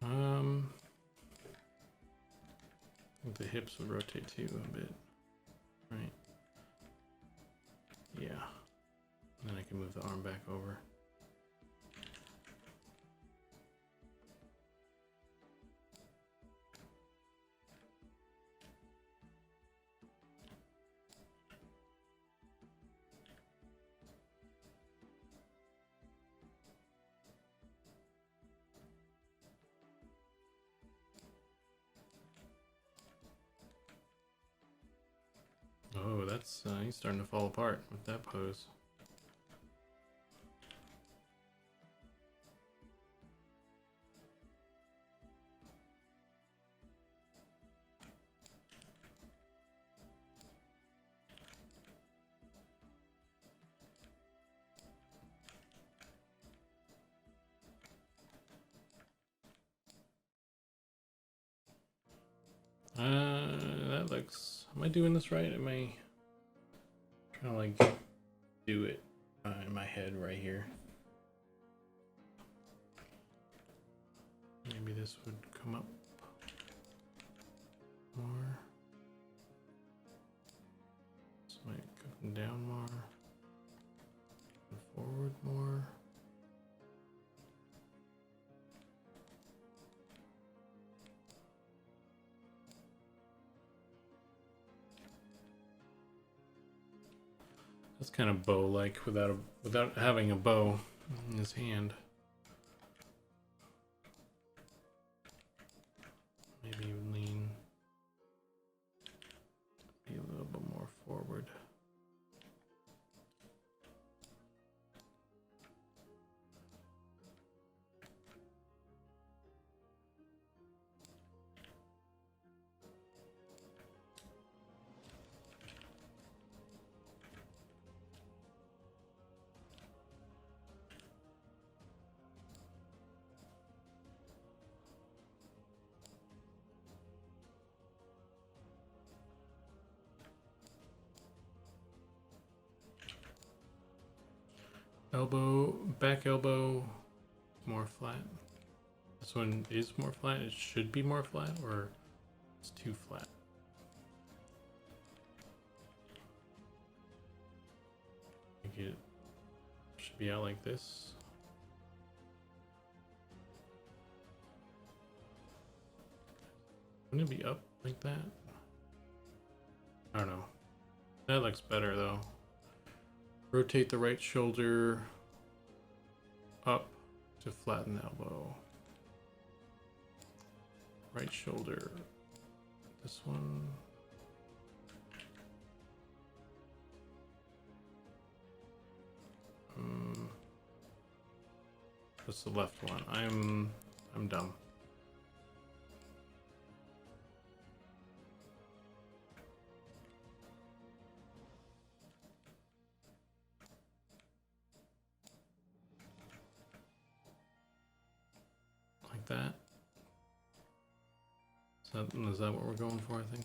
I think the hips would rotate too a bit, right? Yeah. And then I can move the arm back over. Oh, that's he's starting to fall apart with that pose. That looks. Am I doing this right? Am I trying to like do it in my head right here? Maybe this would come up more. This might come down more. And forward more. That's kind of bow-like without having a bow in his hand. Maybe lean be a little bit more forward. Elbow, back elbow, more flat. This one is more flat. It should be more flat, or it's too flat. I think it should be out like this. Wouldn't it be up like that? I don't know. That looks better though. Rotate the right shoulder up to flatten the elbow. Right shoulder. This one. What's the left one? I'm dumb. Like that. Is that what we're going for, I think?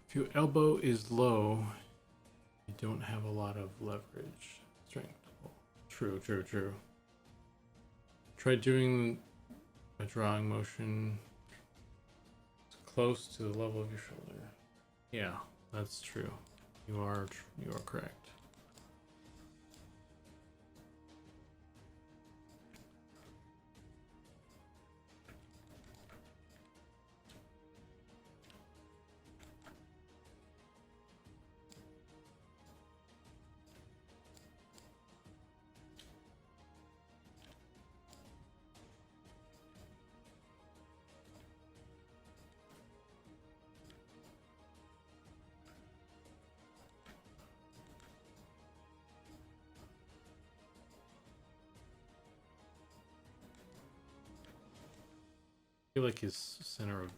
If your elbow is low, you don't have a lot of leverage. Strength. True, true, true. Try doing a drawing motion close to the level of your shoulder. Yeah, that's true. You are correct. I feel like his center of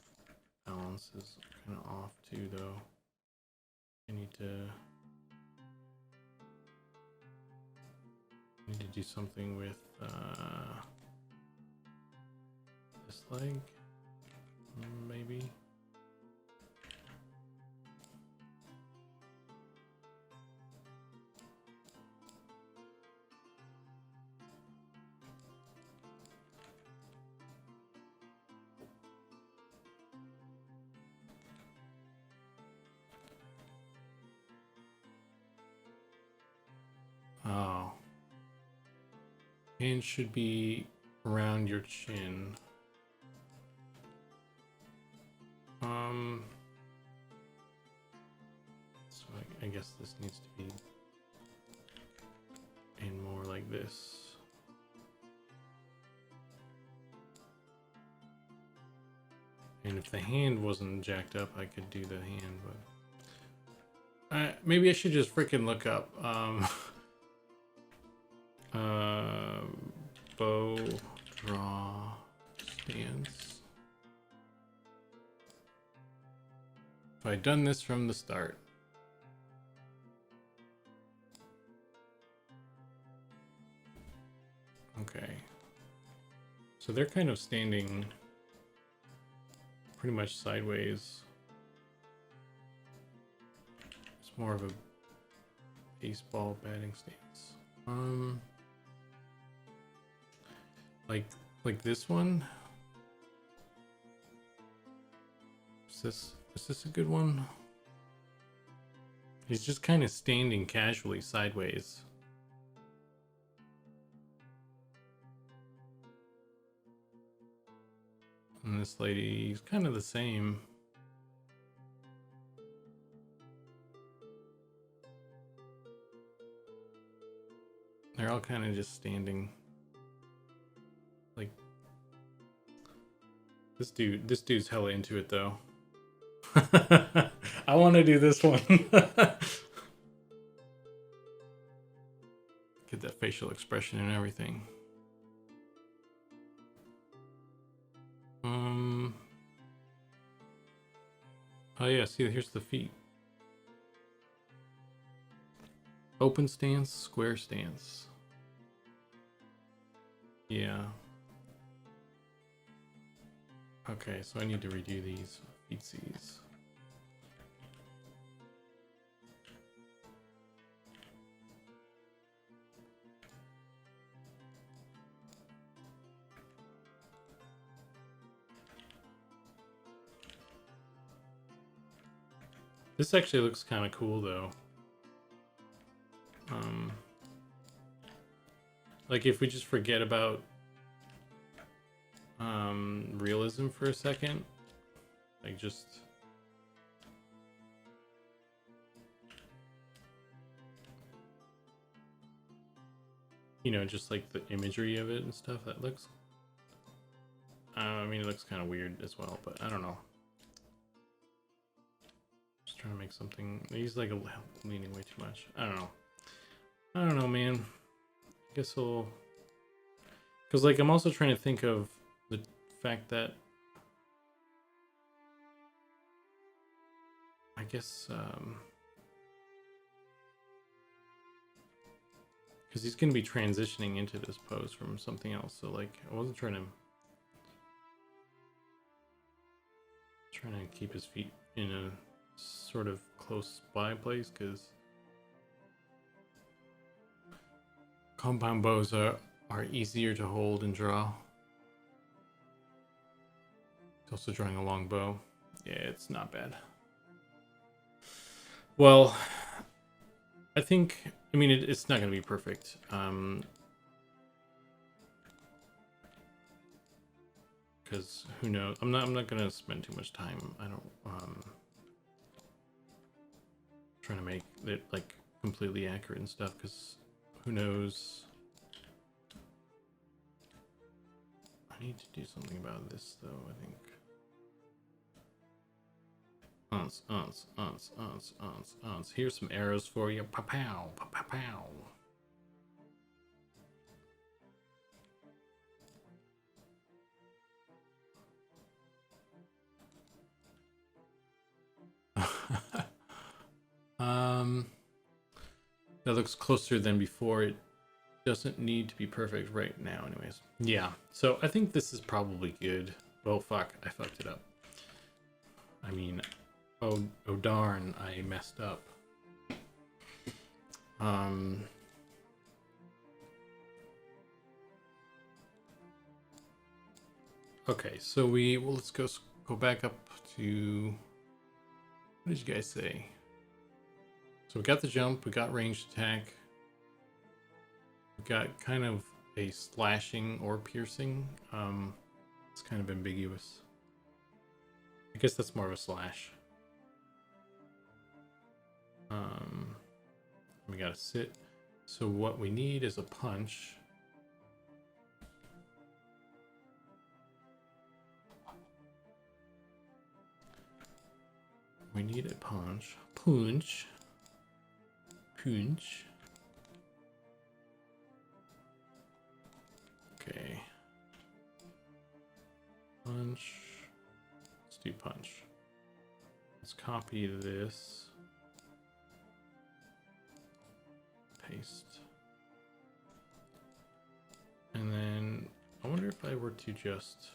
balance is kind of off too, though. I need to do something with this leg, maybe. Oh. Hand should be around your chin. So I guess this needs to be in more like this. And if the hand wasn't jacked up, I could do the hand, but maybe I should just freaking look up bow draw stance. If I'd done this from the start. Okay. So they're kind of standing pretty much sideways. It's more of a baseball batting stance. Like this one. Is this a good one? He's just kind of standing casually sideways. And this lady's kind of the same. They're all kind of just standing. Like this dude's hella into it though. I want to do this one. Get that facial expression and everything. Oh yeah, see, here's the feet. Open stance, square stance. Yeah. Okay, so I need to redo these feetsies. This actually looks kind of cool though. Like if we just forget about realism for a second, like just just like the imagery of it and stuff, that looks I mean it looks kind of weird as well, but I don't know. Just trying to make something. He's like leaning way too much. I don't know, man. I guess I'll, because like I'm also trying to think of the fact that I guess because he's going to be transitioning into this pose from something else, so like I wasn't trying to keep his feet in a sort of close by place, because compound bows are easier to hold and draw. It's also drawing a long bow. Yeah, it's not bad. Well, I think, I mean, it's not going to be perfect. Because who knows? I'm not going to spend too much time. I don't trying to make it like completely accurate and stuff, because who knows? I need to do something about this though, I think. Here's some arrows for you. Pa-pow, pa-pow. That looks closer than before. It doesn't need to be perfect right now anyways. Yeah, so I think this is probably good. Well, fuck, I fucked it up. I mean, oh darn, I messed up. Okay, so let's go back up to, what did you guys say? So we got the jump, we got ranged attack, we got kind of a slashing or piercing. It's kind of ambiguous. I guess that's more of a slash. We gotta sit. So what we need is a punch. We need a punch. Punch. Punch. Okay. Punch. Let's do punch. Let's copy this. Paste. And then I wonder if I were to just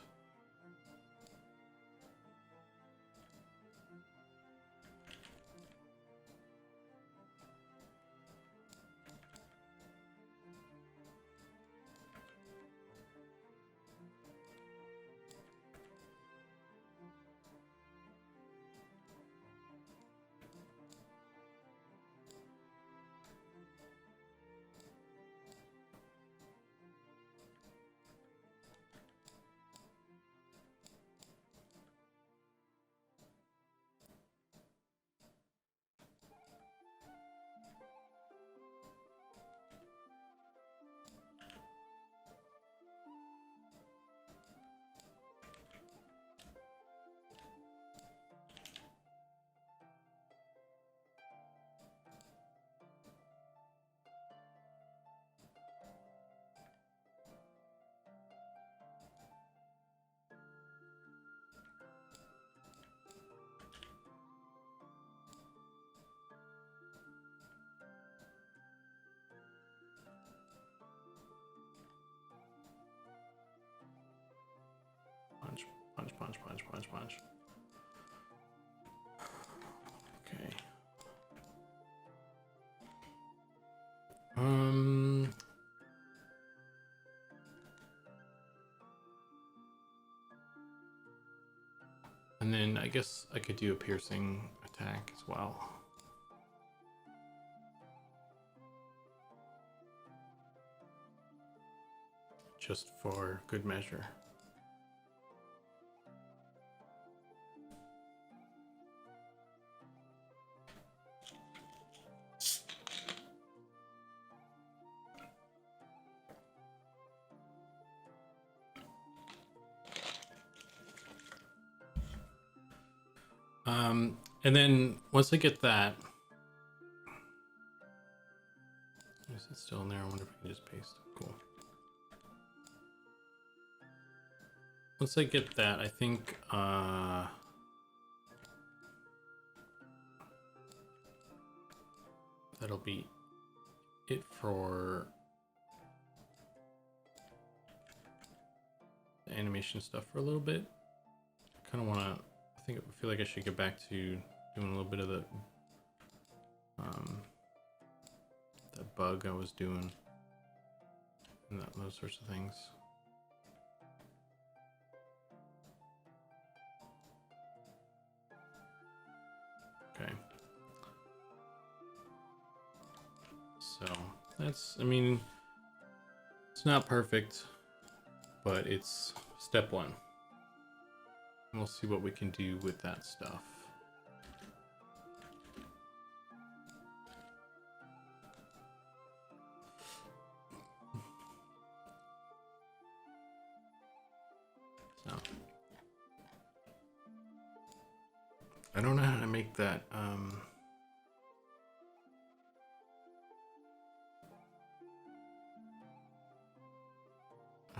punch. Okay. And then I guess I could do a piercing attack as well. Just for good measure. And then once I get that, is it still in there? I wonder if I can just paste it. Cool. Once I get that, I think that'll be it for the animation stuff for a little bit. I kind of want to. I feel like I should get back to doing a little bit of the that bug I was doing and those sorts of things. Okay. So that's, I mean, it's not perfect, but it's step one. And we'll see what we can do with that stuff. So I don't know how to make that I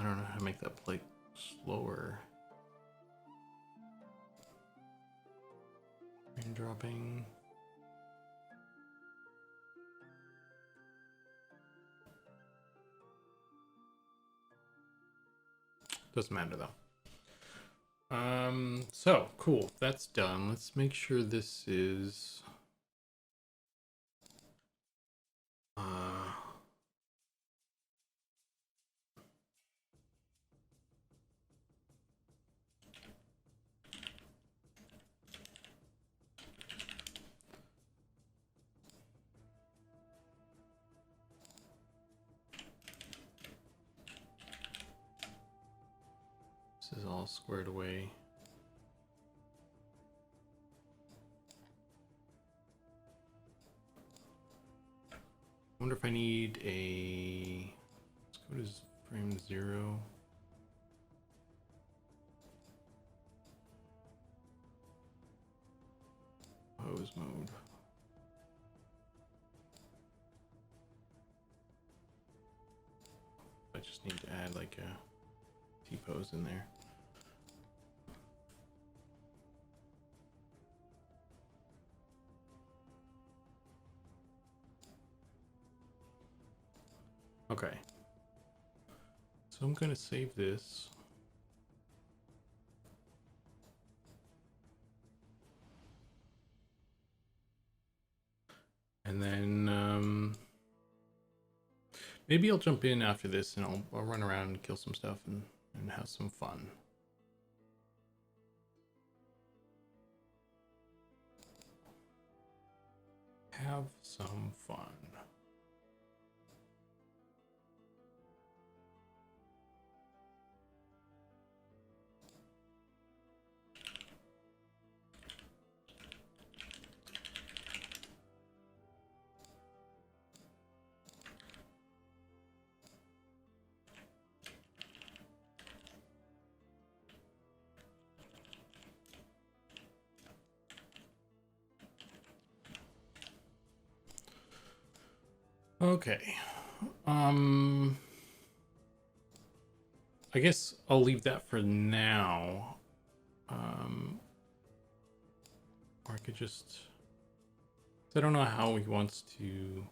don't know how to make that plate slower. Rain dropping. Doesn't matter though. So cool, that's done. Let's make sure this is this is all squared away. I wonder if I need a, let's go to frame 0. Pose mode. I just need to add like a T-pose in there. Okay. So I'm going to save this. And then maybe I'll jump in after this and I'll run around and kill some stuff and have some fun. Have some fun. Okay. I guess I'll leave that for now. Or I could just, I don't know how he wants to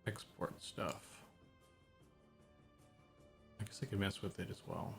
export stuff. guess I could mess with it as well.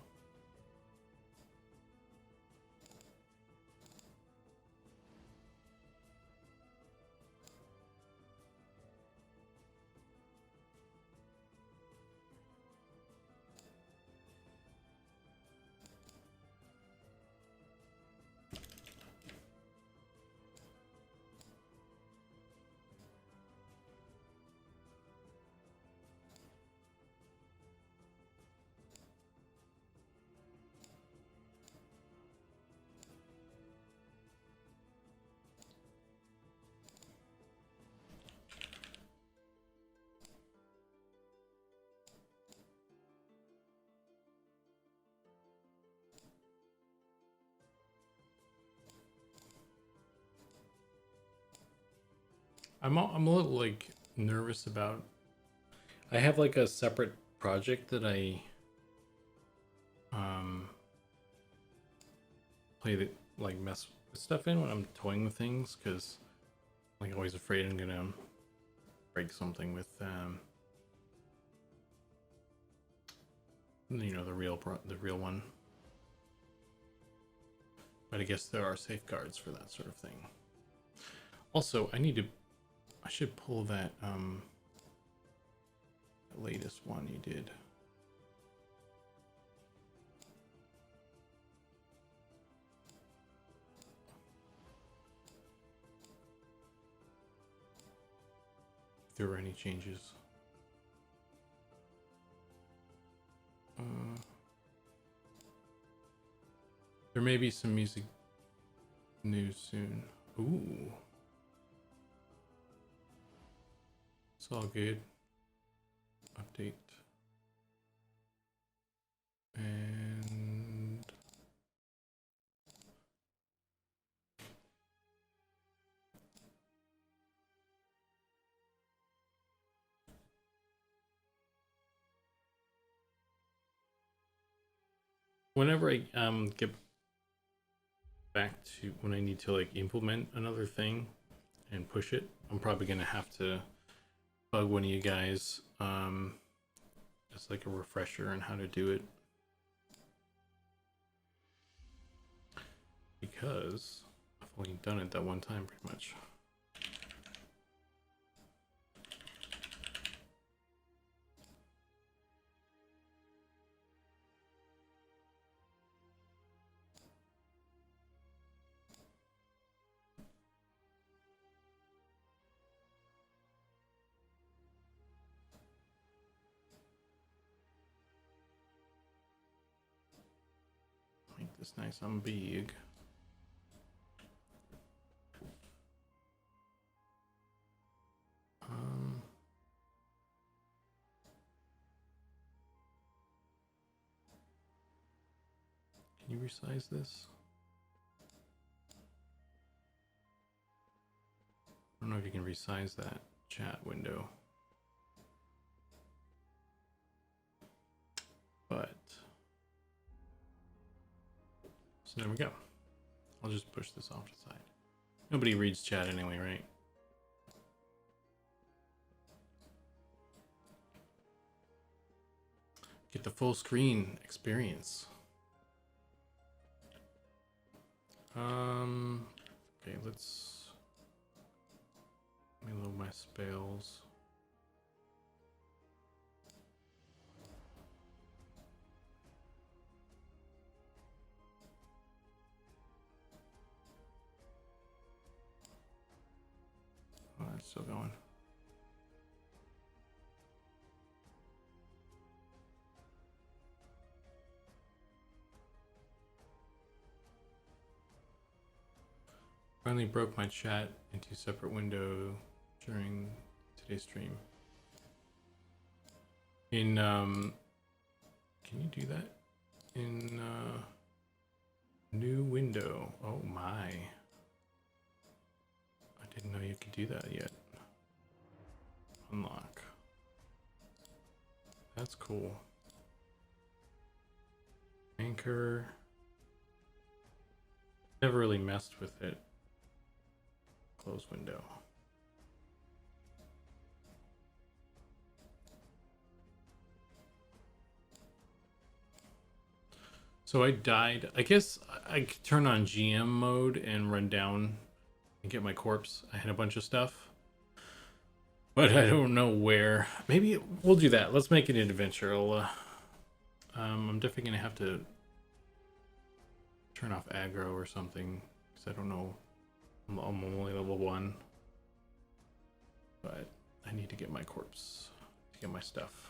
I'm a little like nervous about. I have like a separate project that I play that like mess with stuff in when I'm toying with things, because like always afraid I'm gonna break something with you know, the real one. But I guess there are safeguards for that sort of thing. Also, I should pull that the latest one you did. If there were any changes. There may be some music news soon. Ooh. It's all good. Update. And whenever I get back to when I need to like implement another thing and push it, I'm probably gonna have to bug one of you guys, just like a refresher on how to do it, because I've only done it that one time pretty much. Make this nice and big. Can you resize this? I don't know if you can resize that chat window, but so there we go. I'll just push this off to the side. Nobody reads chat anyway, right? Get the full screen experience. Okay, let me load my spells. Oh, that's still going. Finally broke my chat into a separate window during today's stream. In can you do that in new window? Oh my, I didn't know you could do that yet. Unlock. That's cool. Anchor. Never really messed with it. Close window. So I died. I guess I could turn on GM mode and run down and get my corpse. I had a bunch of stuff, but I don't know where. Maybe we'll do that. Let's make it an adventure. I'm definitely gonna have to turn off aggro or something because I don't know. I'm only level 1, but I need to get my corpse to get my stuff.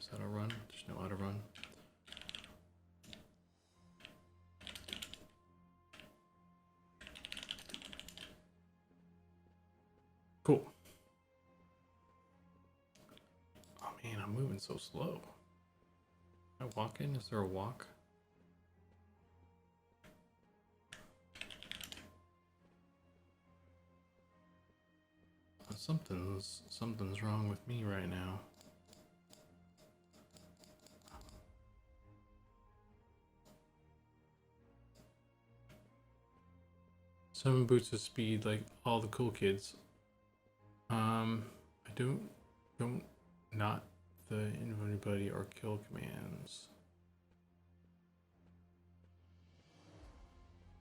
Is that a run? There's no auto run. Cool. Oh man, I'm moving so slow. Am I walking? Is there a walk? Something's wrong with me right now. Seven boots of speed, like all the cool kids. I don't not the anybody or kill commands.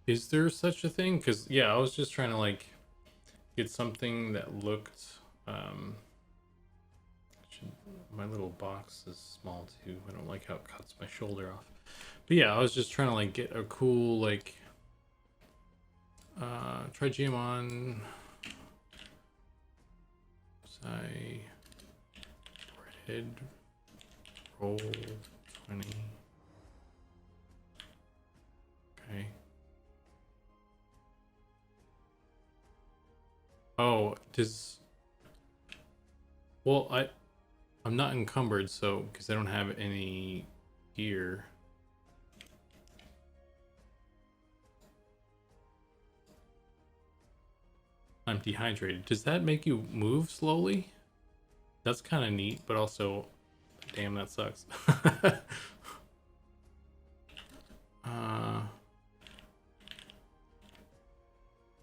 Is there such a thing? Because yeah, I was just trying to like get something that looked. My little box is small too. I don't like how it cuts my shoulder off. But yeah, I was just trying to like get a cool like. Try GM on. I red roll 20. Okay. Oh, well, I'm not encumbered, so because I don't have any gear. I'm dehydrated. Does that make you move slowly? That's kind of neat, but also, damn, that sucks.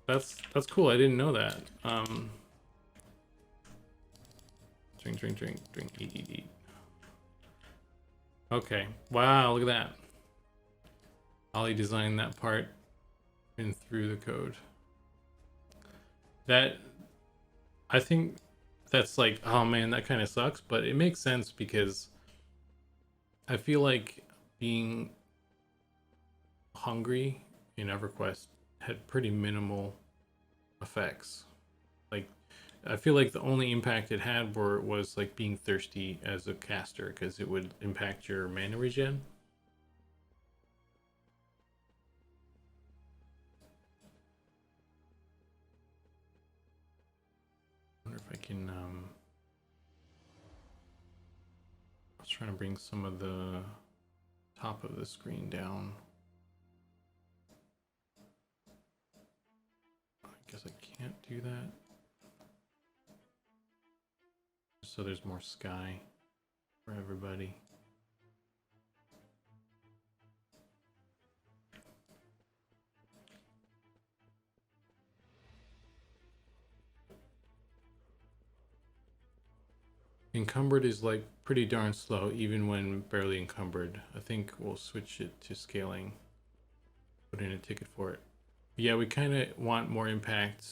That's cool. I didn't know that. Drink, eat. Okay. Wow, look at that. Ollie designed that part and through the code. That, I think that's like, oh man, that kind of sucks, but it makes sense because I feel like being hungry in EverQuest had pretty minimal effects. Like, I feel like the only impact it had was like being thirsty as a caster because it would impact your mana regen. I wonder if I can. I was trying to bring some of the top of the screen down. I guess I can't do that. So there's more sky for everybody. Encumbered is like pretty darn slow even when barely encumbered. I think we'll switch it to scaling. Put in a ticket for it. Yeah, we kind of want more impact,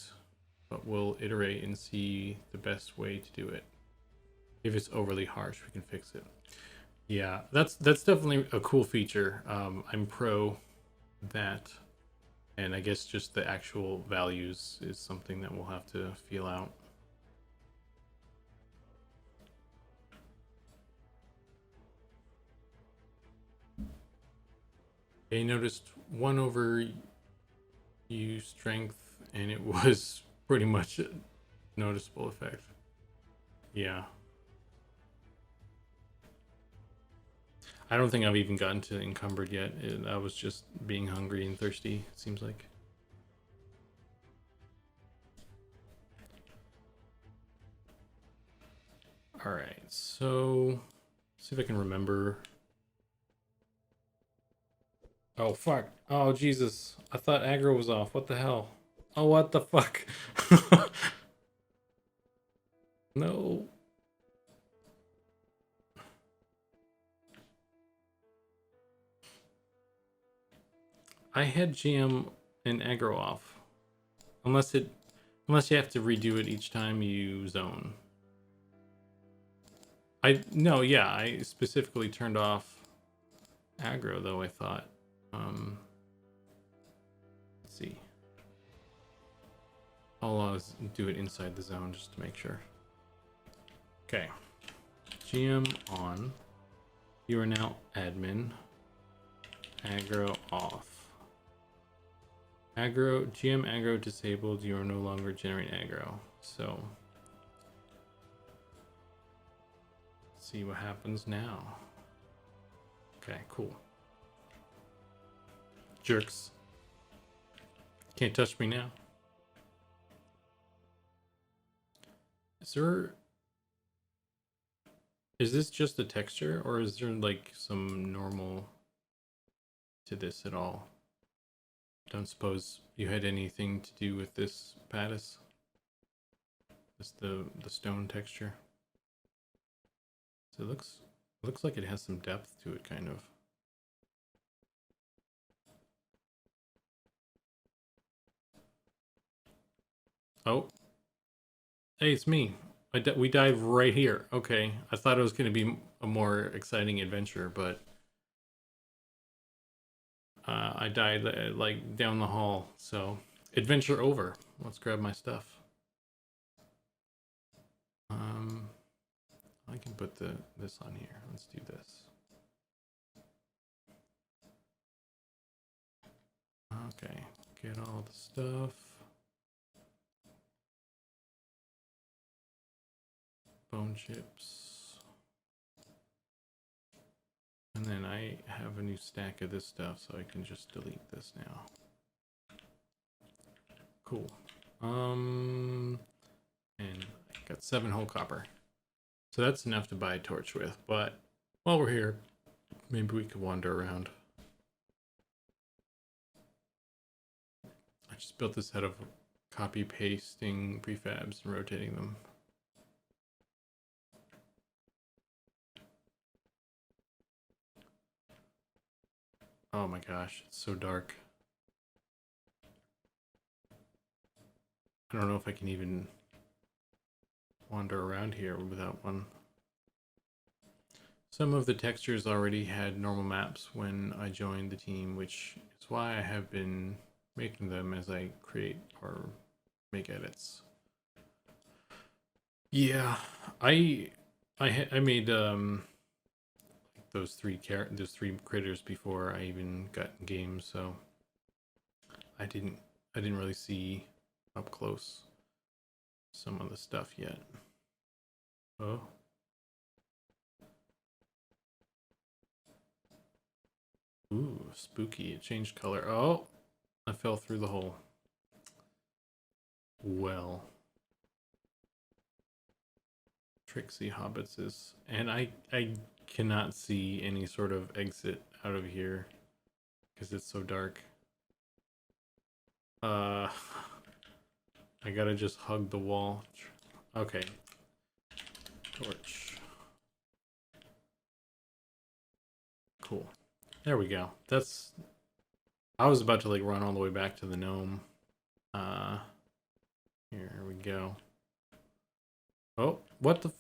but we'll iterate and see the best way to do it. If it's overly harsh, we can fix it. Yeah, that's definitely a cool feature. I'm pro that, and I guess just the actual values is something that we'll have to feel out. I noticed 1 over U strength, and it was pretty much a noticeable effect. Yeah. I don't think I've even gotten to encumbered yet. I was just being hungry and thirsty, it seems like. Alright, so see if I can remember. Oh fuck. Oh Jesus. I thought aggro was off. What the hell? Oh, what the fuck? No. I had GM and aggro off. Unless you have to redo it each time you zone. I specifically turned off aggro though, I thought. Let's see. I'll do it inside the zone just to make sure. Okay. GM on. You are now admin. Aggro off. GM aggro disabled. You are no longer generating aggro. So, let's see what happens now. Okay, cool. Jerks. Can't touch me now. Is this just a texture, or is there like some normal to this at all? Don't suppose you had anything to do with this, Pattis? This the stone texture. So it looks like it has some depth to it, kind of. Oh, hey, it's me. We dive right here. Okay, I thought it was going to be a more exciting adventure, but I died like down the hall. So adventure over. Let's grab my stuff. I can put this on here. Let's do this. Okay, get all the stuff. Bone chips. And then I have a new stack of this stuff, so I can just delete this now. Cool. And I got 7 whole copper. So that's enough to buy a torch with, but while we're here, maybe we could wander around. I just built this out of copy pasting prefabs and rotating them. Oh my gosh, it's so dark. I don't know if I can even wander around here without one. Some of the textures already had normal maps when I joined the team, which is why I have been making them as I create or make edits. Yeah, I made those three critters before I even got in game, so I didn't really see up close some of the stuff yet. Oh. Ooh, spooky. It changed color. Oh, I fell through the hole. Well. Trixie Hobbits is... And I cannot see any sort of exit out of here because it's so dark. I gotta just hug the wall. Okay. Torch. Cool. There we go. That's... I was about to like run all the way back to the gnome. Here we go. Oh, what the...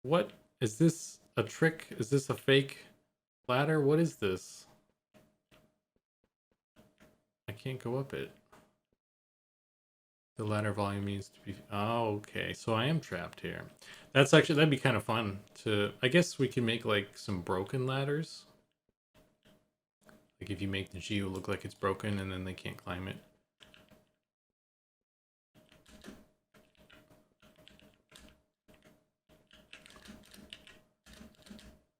What? Is this a trick? Is this a fake ladder? What is this? I can't go up it. The ladder volume needs to be... Oh, okay. So I am trapped here. That's actually... That'd be kind of fun to... I guess we can make like some broken ladders. Like if you make the geo look like it's broken and then they can't climb it.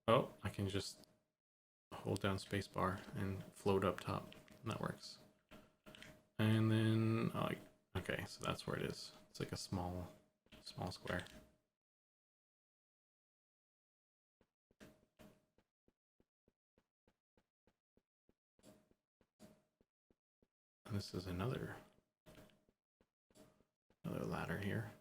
Oh, I can just hold down spacebar and float up top. That works. And then, oh, okay, so that's where it is. It's like a small square. And this is another ladder here.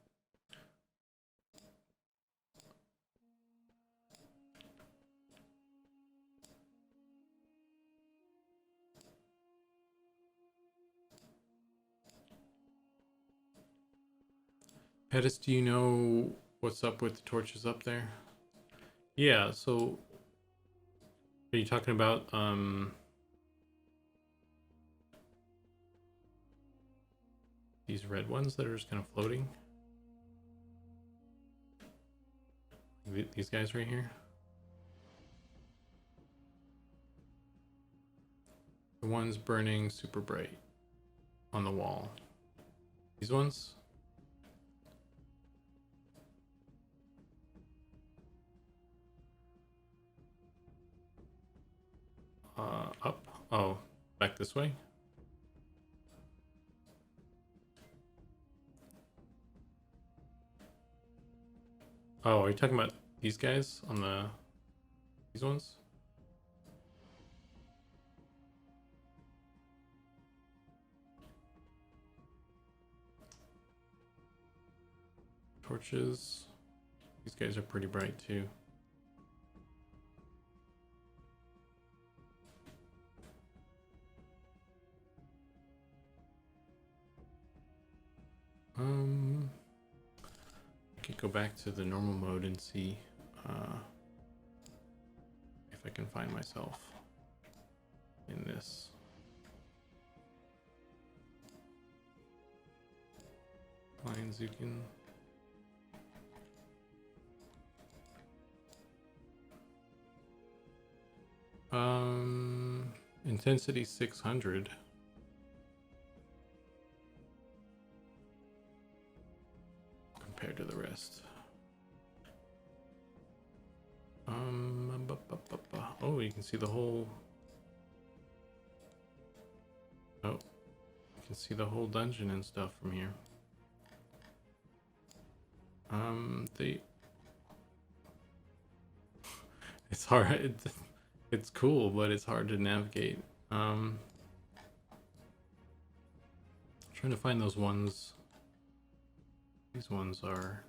Pettis, do you know what's up with the torches up there? Yeah, so are you talking about these red ones that are just kind of floating? These guys right here? The ones burning super bright on the wall. These ones? Up? Oh, back this way? Oh, are you talking about these guys on these ones? Torches. These guys are pretty bright too. I could go back to the normal mode and see if I can find myself in this. Lion Zukan. Intensity 600. Compared to the rest. Oh, you can see the whole. Oh, you can see the whole dungeon and stuff from here. It's hard. It's cool, but it's hard to navigate. Trying to find those ones. These ones are.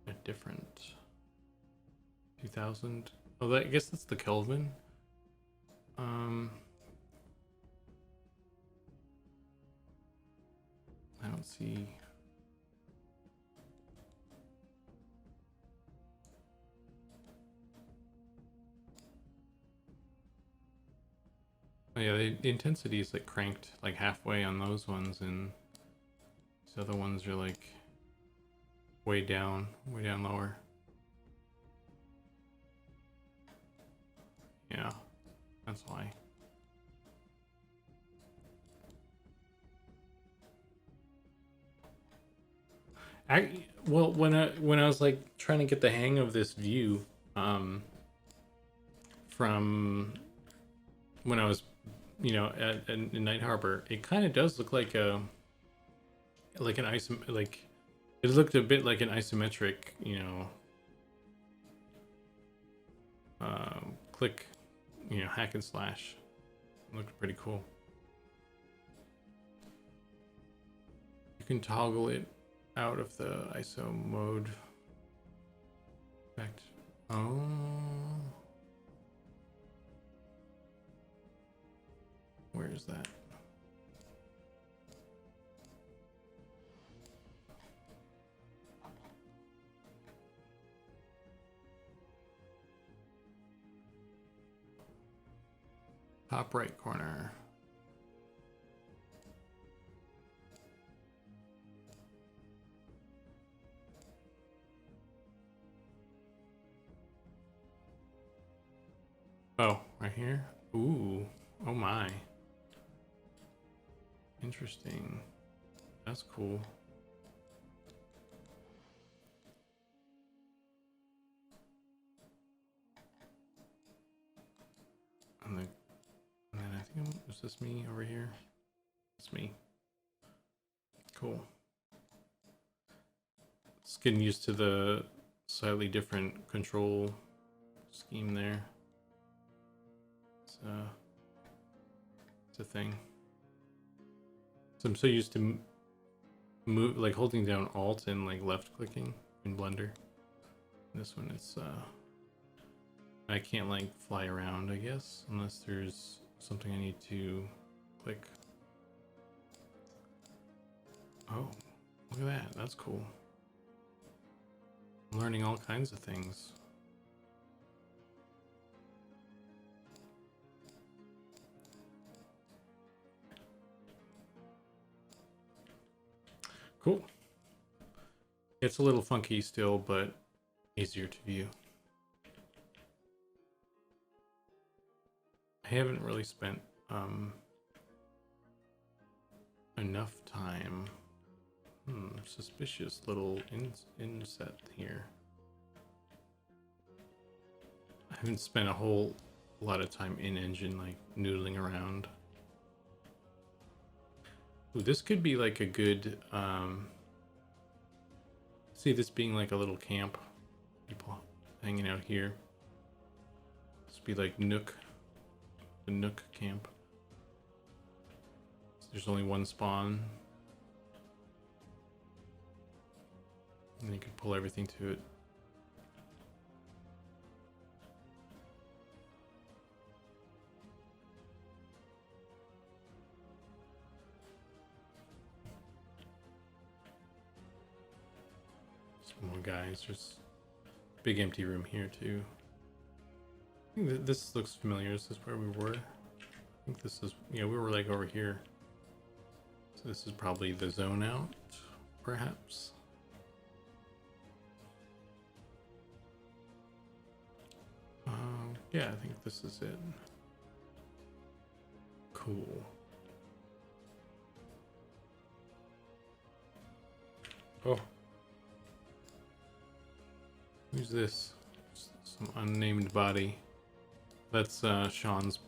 They're different. 2000. Oh, I guess that's the Kelvin. I don't see. Oh yeah, the intensity is like cranked like halfway on those ones, and these other ones are like way down lower. Yeah, that's why. Well, when I was like trying to get the hang of this view, from when I was, in Night Harbor, it kind of does look like an it looked a bit like an isometric, click, hack and slash. It looked pretty cool. You can toggle it out of the ISO mode. Effect. Oh. Where is that? Top right corner. Oh, right here? Ooh. Oh my. Interesting. That's cool. And then I think is this me over here? It's me. Cool. Just getting used to the slightly different control scheme there. It's a thing. So I'm so used to move, like holding down Alt and like left clicking in Blender. This one it's I can't like fly around, I guess, unless there's something I need to click. Oh, look at that. That's cool. I'm learning all kinds of things. Cool. It's a little funky still, but easier to view. I haven't really spent enough time. Suspicious little inset here. I haven't spent a whole lot of time in engine, like noodling around. Ooh, this could be like a good see this being like a little camp. People hanging out here. This would be like Nook. The Nook camp. There's only one spawn. And you can pull everything to it. Some more guys. There's a big empty room here too. I think that this looks familiar. Is this where we were? I think this is, yeah, we were like over here. So this is probably the zone out, perhaps. Yeah, I think this is it. Cool. Oh. Who's this? Some unnamed body. That's Sean's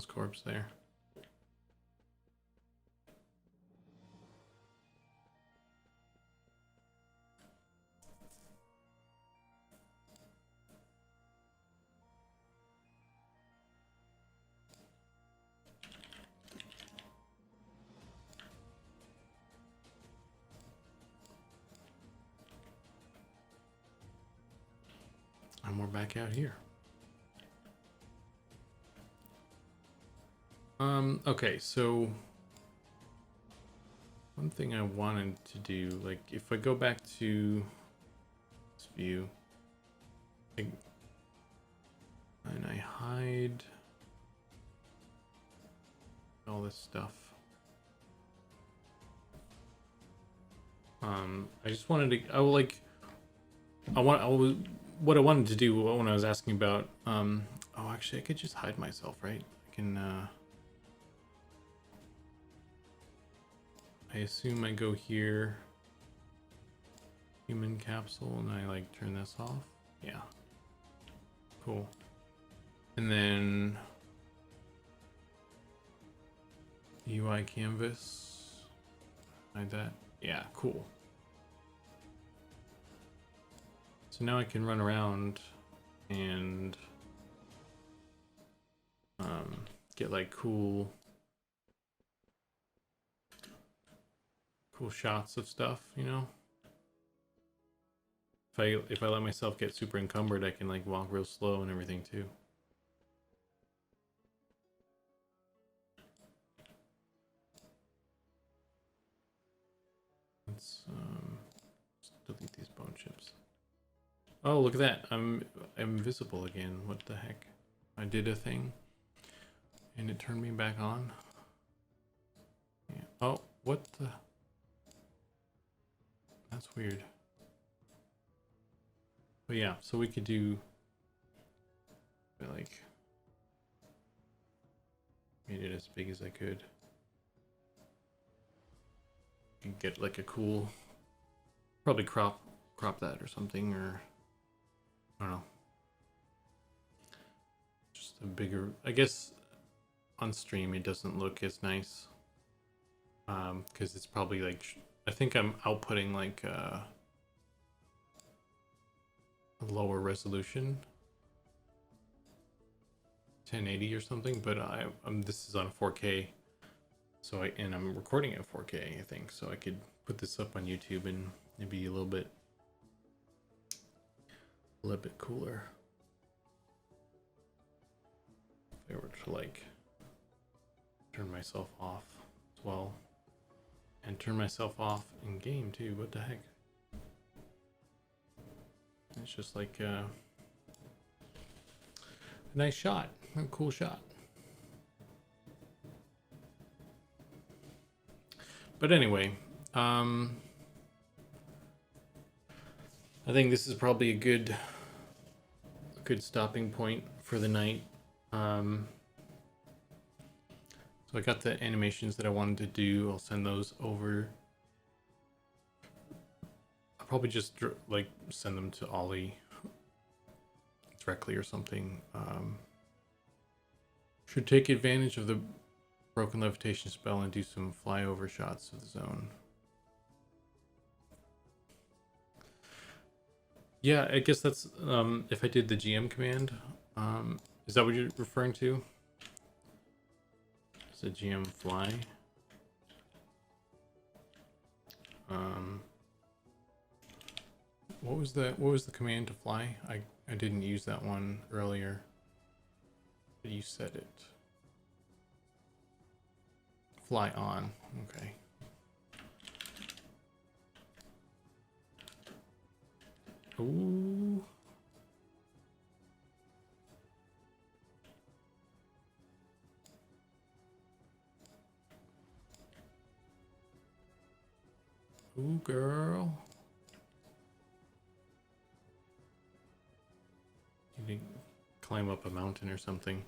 corpse there. And we're back out here. Okay, so one thing I wanted to do, like if I go back to this view, and I hide all this stuff. I just wanted to, what I wanted to do when I was asking about, oh, actually I could just hide myself, right? I can, I assume I go here, human capsule, and I like turn this off. Yeah. Cool. And then UI canvas, hide that. Yeah, cool. So now I can run around and get like cool shots of stuff, you know? If I let myself get super encumbered, I can like walk real slow and everything too. Let's delete these bone chips. Oh, look at that. I'm invisible again. What the heck? I did a thing and it turned me back on. Yeah. Oh, what the? That's weird. But yeah, so we could do like made it as big as I could. You can get like a cool, probably crop that or something, or I don't know. Just a bigger, I guess on stream it doesn't look as nice. Because it's probably like, I think I'm outputting like a lower resolution, 1080 or something, but this is on 4K, so I'm recording at 4K, I think, so I could put this up on YouTube and it'd be a little bit cooler. If I were to like turn myself off as well. and turn myself off in game too. What the heck? It's just like a nice shot, a cool shot. But anyway, I think this is probably a good stopping point for the night. So I got the animations that I wanted to do. I'll send those over. I'll probably just like send them to Ollie directly or something. Should take advantage of the broken levitation spell and do some flyover shots of the zone. Yeah, I guess that's if I did the GM command. Is that what you're referring to? Is a GM fly? What was the command to fly? I didn't use that one earlier. But you said it. Fly on. Okay. Ooh. Ooh, girl. You need to climb up a mountain or something.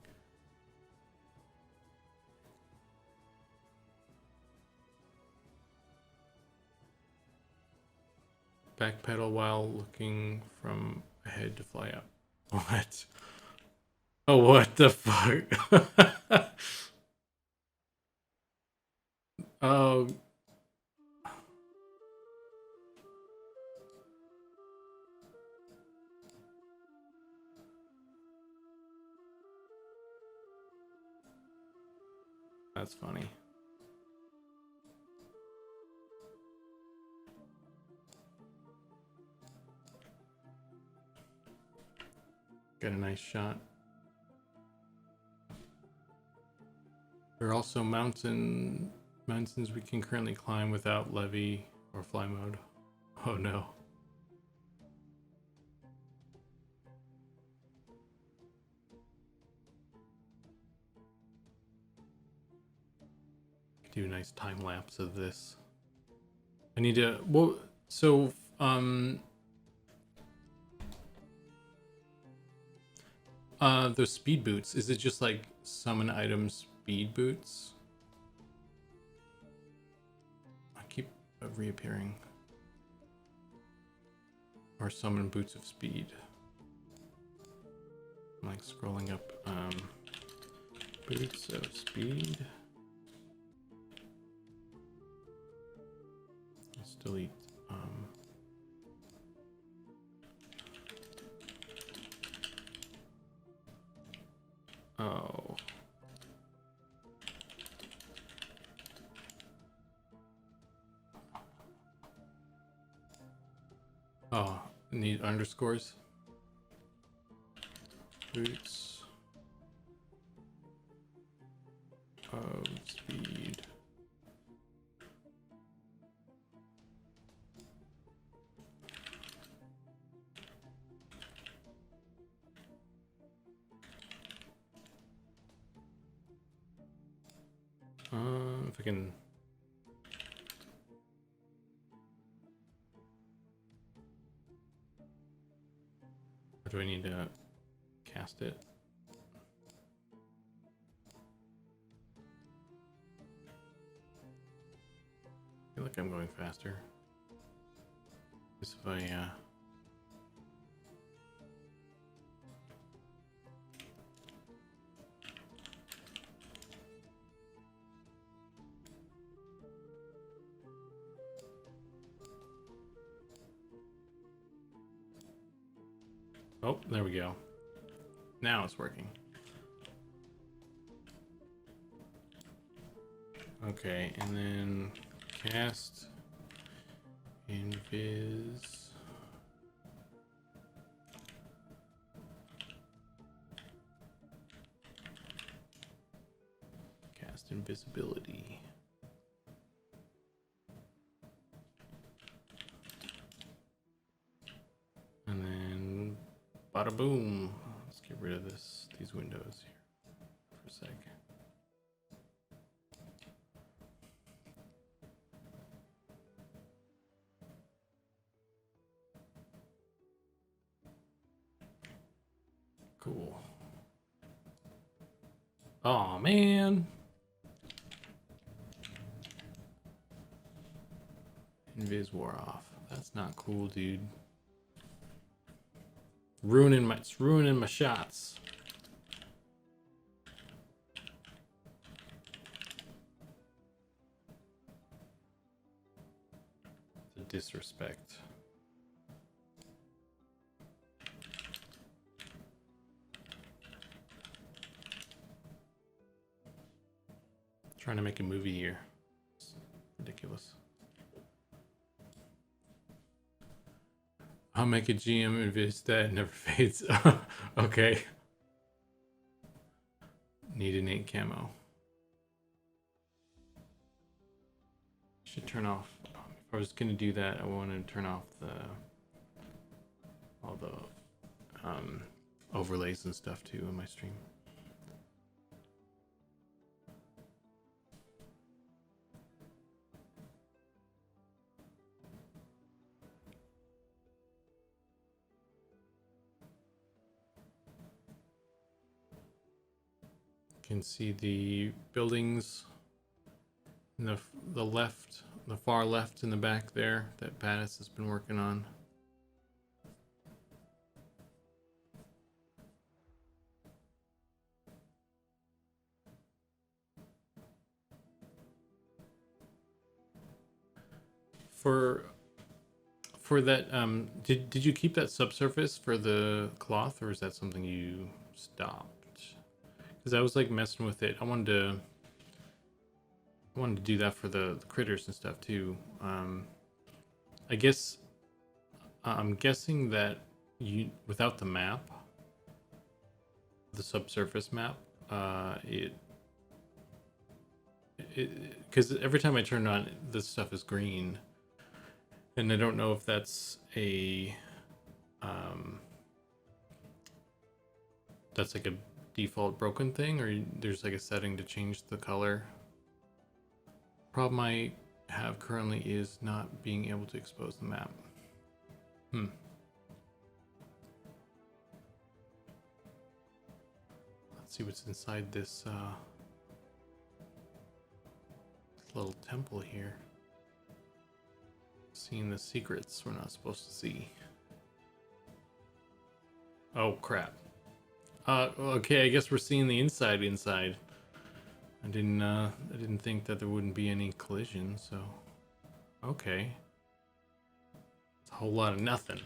Backpedal while looking from ahead to fly up. What? Oh, what the fuck? Oh. That's funny. Got a nice shot. There are also mountains we can currently climb without levy or fly mode. Oh no. Do a nice time lapse of this. I need to, well, so those speed boots, is it just like summon item speed boots? I keep reappearing. Or summon boots of speed. I'm like scrolling up boots of speed. Let's delete oh. Oh, need underscores. Boots of speed. If I can. Or do I need to cast it? I feel like I'm going faster. If I oh, there we go. Now it's working. Okay, and then cast invis. Cast invisibility. Bada boom. Let's get rid of these windows here for a sec. Cool. Oh man. Invis wore off. That's not cool, dude. It's ruining my shots. The disrespect. Trying to make a movie here. It's ridiculous. I'll make a GM invis that never fades. Okay. Need an 8 camo. Should turn off. If I was gonna do that, I want to turn off all the overlays and stuff too in my stream. You can see the buildings in the left, the far left in the back there that Pattis has been working on. For that, did you keep that subsurface for the cloth, or is that something you stopped? Because I was like messing with it. I wanted to do that for the critters and stuff too. I guess I'm guessing that without the map, the subsurface map, because every time I turn on, this stuff is green, and I don't know if that's that's like a default broken thing, or there's like a setting to change the color. Problem I have currently is not being able to expose the map. Let's see what's inside this little temple here. Seeing the secrets we're not supposed to see. Oh crap. Okay, I guess we're seeing the inside. I didn't think that there wouldn't be any collision, so okay. It's a whole lot of nothing.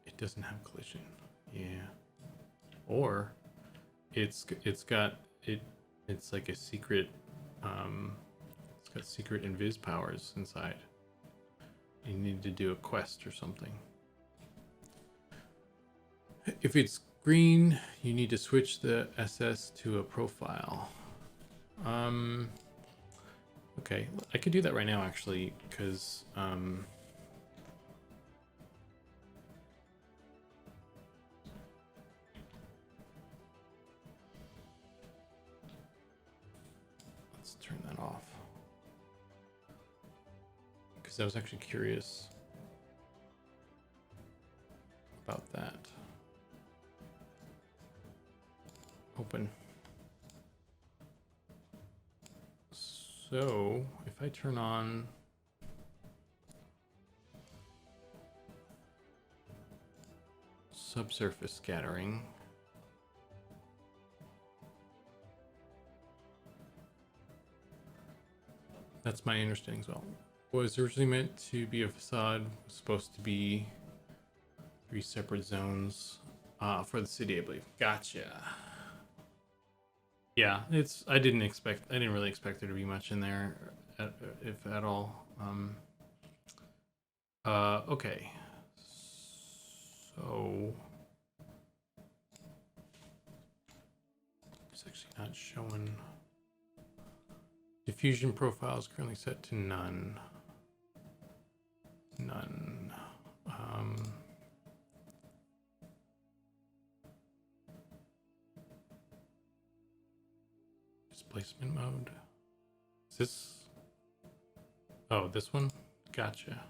It doesn't have collision. Yeah. Or it's like a secret it's got secret invis powers inside. You need to do a quest or something. If it's green, you need to switch the SS to a profile. Okay, I could do that right now actually, because let's turn that off. Because I was actually curious about that. Open. So if I turn on subsurface scattering, that's my understanding as well. Was originally meant to be a facade, was supposed to be 3 separate zones for the city, I believe. Gotcha. Yeah, I didn't really expect there to be much in there, if at all. Okay. So it's actually not showing Diffusion profile is currently set to none. None. Displacement mode. Is this? Oh, this one? Gotcha.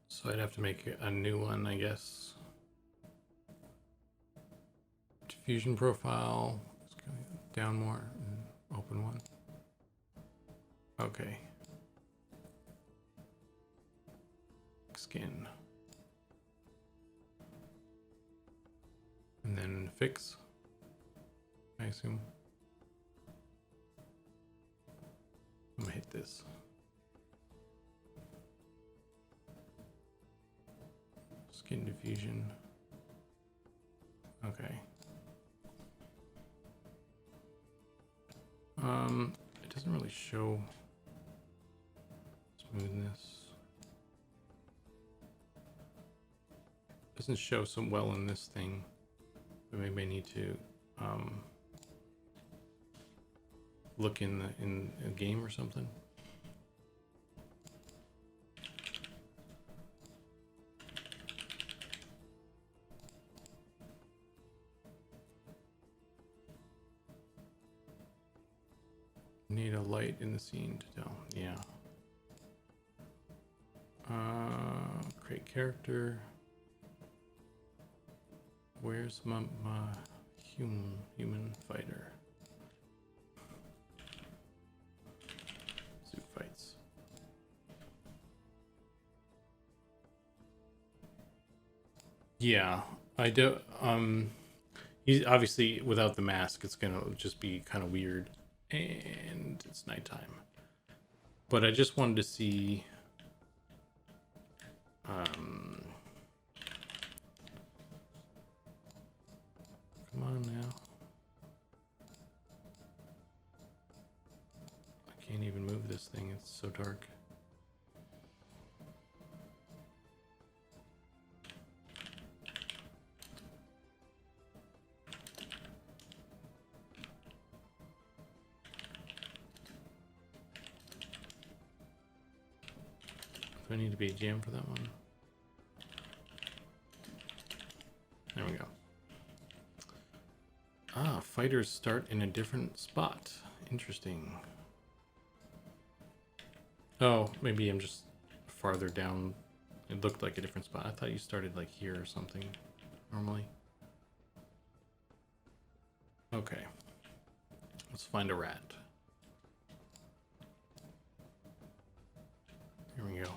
So I'd have to make a new one, I guess. Diffusion profile. Let's go down more and open one. Okay. Skin. And then fix, I assume. I'm gonna hit this. Skin diffusion. Okay. It doesn't really show smoothness. Doesn't show so well in this thing. But maybe I need to look in a game or something. Need a light in the scene to tell. Yeah. Create character. Where's my human fighter? Zoo fights. Yeah, I do. He's obviously without the mask. It's gonna just be kind of weird, and it's nighttime. But I just wanted to see. Come on now. I can't even move this thing, it's so dark. Do I need to be a GM for that one? There we go. Ah, fighters start in a different spot. Interesting. Oh, maybe I'm just farther down. It looked like a different spot. I thought you started like here or something normally. Okay. Let's find a rat. Here we go.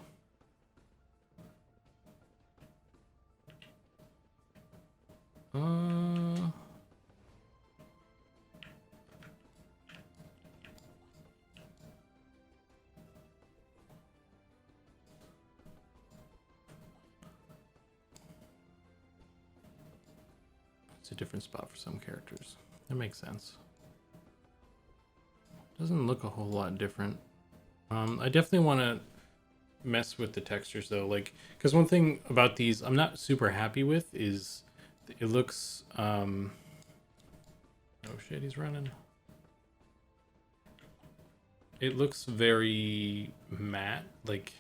It's a different spot for some characters. That makes sense. Doesn't look a whole lot different. I definitely want to mess with the textures though, like, because one thing about these I'm not super happy with is it looks oh shit, he's running. It looks very matte, like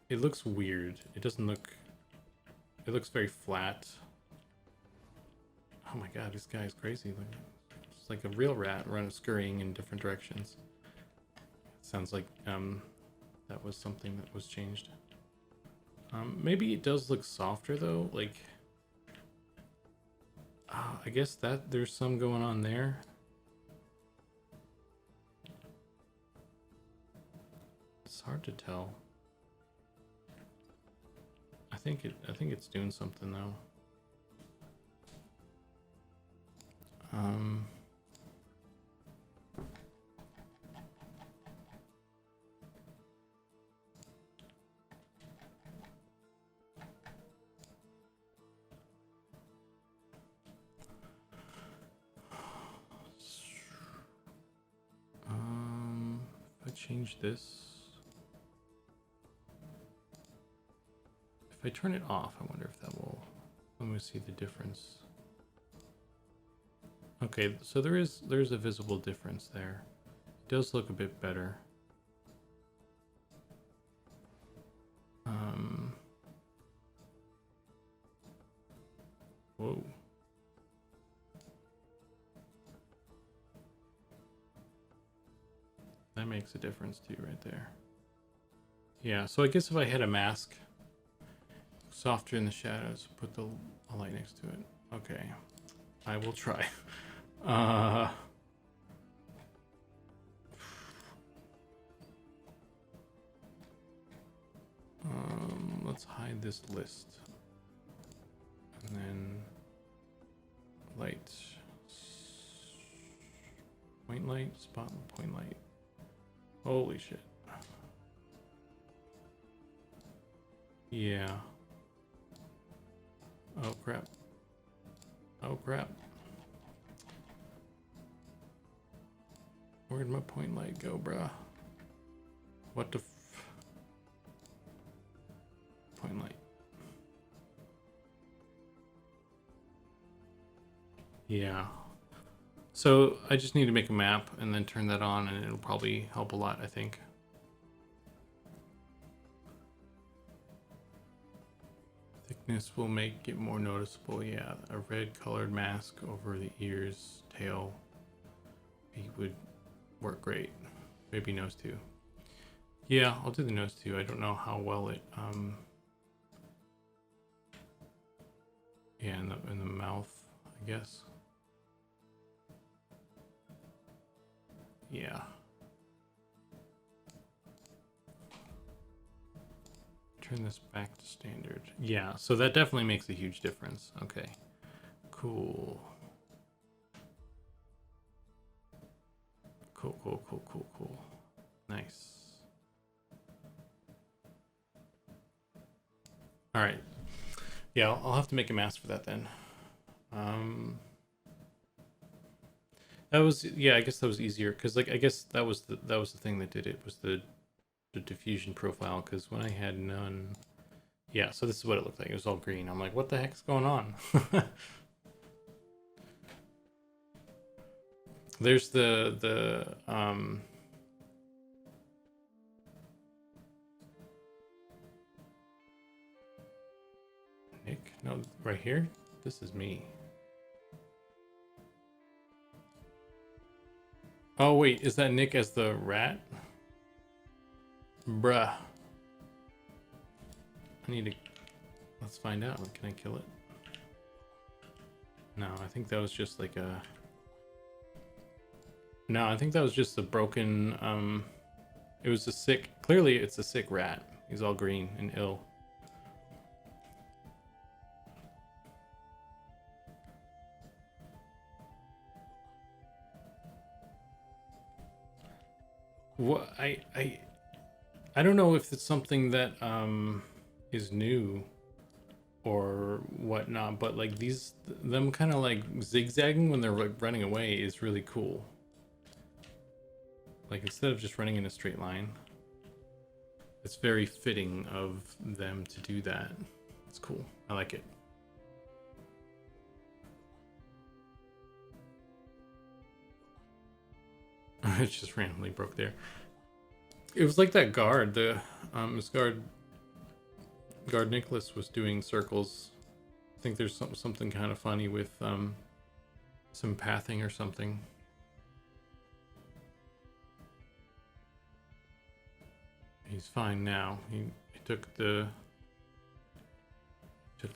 it looks weird. It doesn't look, it looks very flat. Oh my god, this guy's crazy. Like, it's like a real rat scurrying in different directions. Sounds like that was something that was changed. Maybe it does look softer though, like I guess that there's some going on there. It's hard to tell. I think it's doing something though. If I change this, if I turn it off, I wonder if that will, let me see the difference. Okay, so there's a visible difference there. It does look a bit better. Whoa. That makes a difference too, right there. Yeah, so I guess if I had a mask, softer in the shadows, put a light next to it. Okay, I will try. Let's hide this list. And then light, point light, spot, point light. Holy shit. Yeah. Oh crap. Oh crap. Where'd my point light go, bruh? What the point light? Yeah. So I just need to make a map and then turn that on, and it'll probably help a lot, I think. Thickness will make it more noticeable. Yeah, a red colored mask over the ears, tail. It would work great. Maybe nose too. Yeah, I'll do the nose too. I don't know how well it yeah, in the mouth, I guess. Yeah. Turn this back to standard. Yeah, so that definitely makes a huge difference. Okay. Cool. Cool. Nice. All right. Yeah, I'll have to make a mask for that then. That was, yeah, I guess that was easier because like I guess that was the thing that did it, was the diffusion profile, because when I had none, yeah, so this is what it looked like. It was all green. I'm like, what the heck's going on? There's the Nick, no, right here. This is me. Oh wait, is that Nick as the rat? Bruh. I need to, let's find out. Can I kill it? No, I think that was just like a, no, I think that was just a broken, it was a sick, clearly it's a sick rat. He's all green and ill. What, I don't know if it's something that is new or whatnot, but like them kind of like zigzagging when they're like running away is really cool. Like instead of just running in a straight line, it's very fitting of them to do that. It's cool. I like it. It just randomly broke there. It was like that guard, this guard Nicholas was doing circles. I think there's something kind of funny with some pathing or something. He's fine now. He took the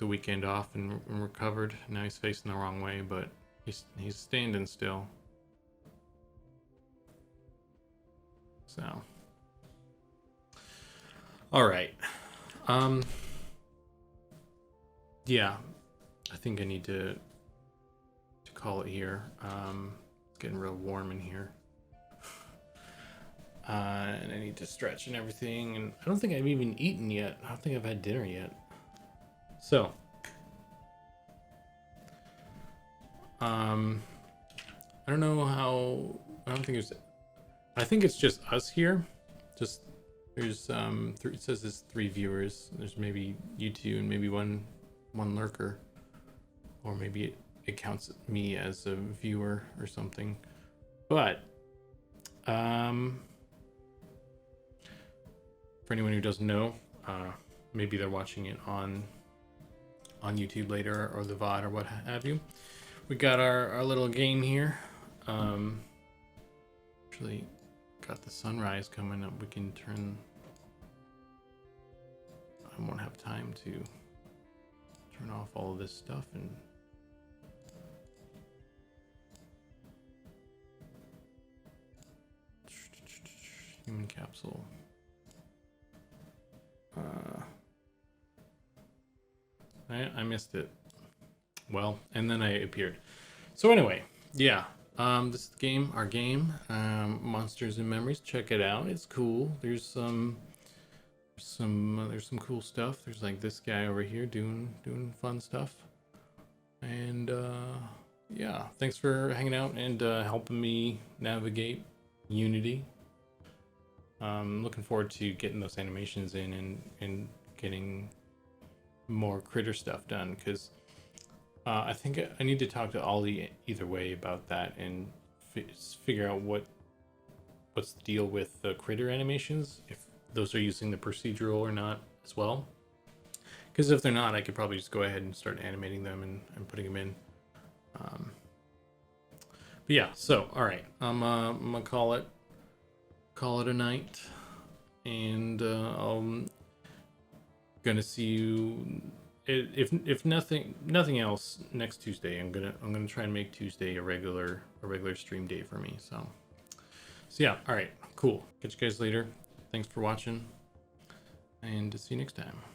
weekend off and recovered. Now he's facing the wrong way, but he's standing still. So, all right. Yeah, I think I need to call it here. It's getting real warm in here. And I need to stretch and everything, and I don't think I've even eaten yet. I don't think I've had dinner yet. So, I don't know how, I don't think there's, I think it's just us here. Just, there's, it says there's 3 viewers. There's maybe you two and maybe one lurker. Or maybe it counts me as a viewer or something. But for anyone who doesn't know, maybe they're watching it on YouTube later, or the VOD or what have you. We got our little game here. Actually got the sunrise coming up. We can turn. I won't have time to turn off all of this stuff and human capsule. I missed it. Well, and then I appeared. So anyway, yeah. This is the game, our game, Monsters and Memories. Check it out. It's cool. There's some cool stuff. There's like this guy over here doing fun stuff. And yeah, thanks for hanging out and helping me navigate Unity. Looking forward to getting those animations in and getting more critter stuff done, because I think I need to talk to Ollie either way about that and figure out what's the deal with the critter animations, if those are using the procedural or not as well. Because if they're not, I could probably just go ahead and start animating them and putting them in. But yeah, so all right, I'm gonna call it a night, and I'm gonna see you if nothing else next Tuesday. I'm gonna try and make Tuesday a regular stream day for me. So yeah, all right, cool. Catch you guys later. Thanks for watching, and see you next time.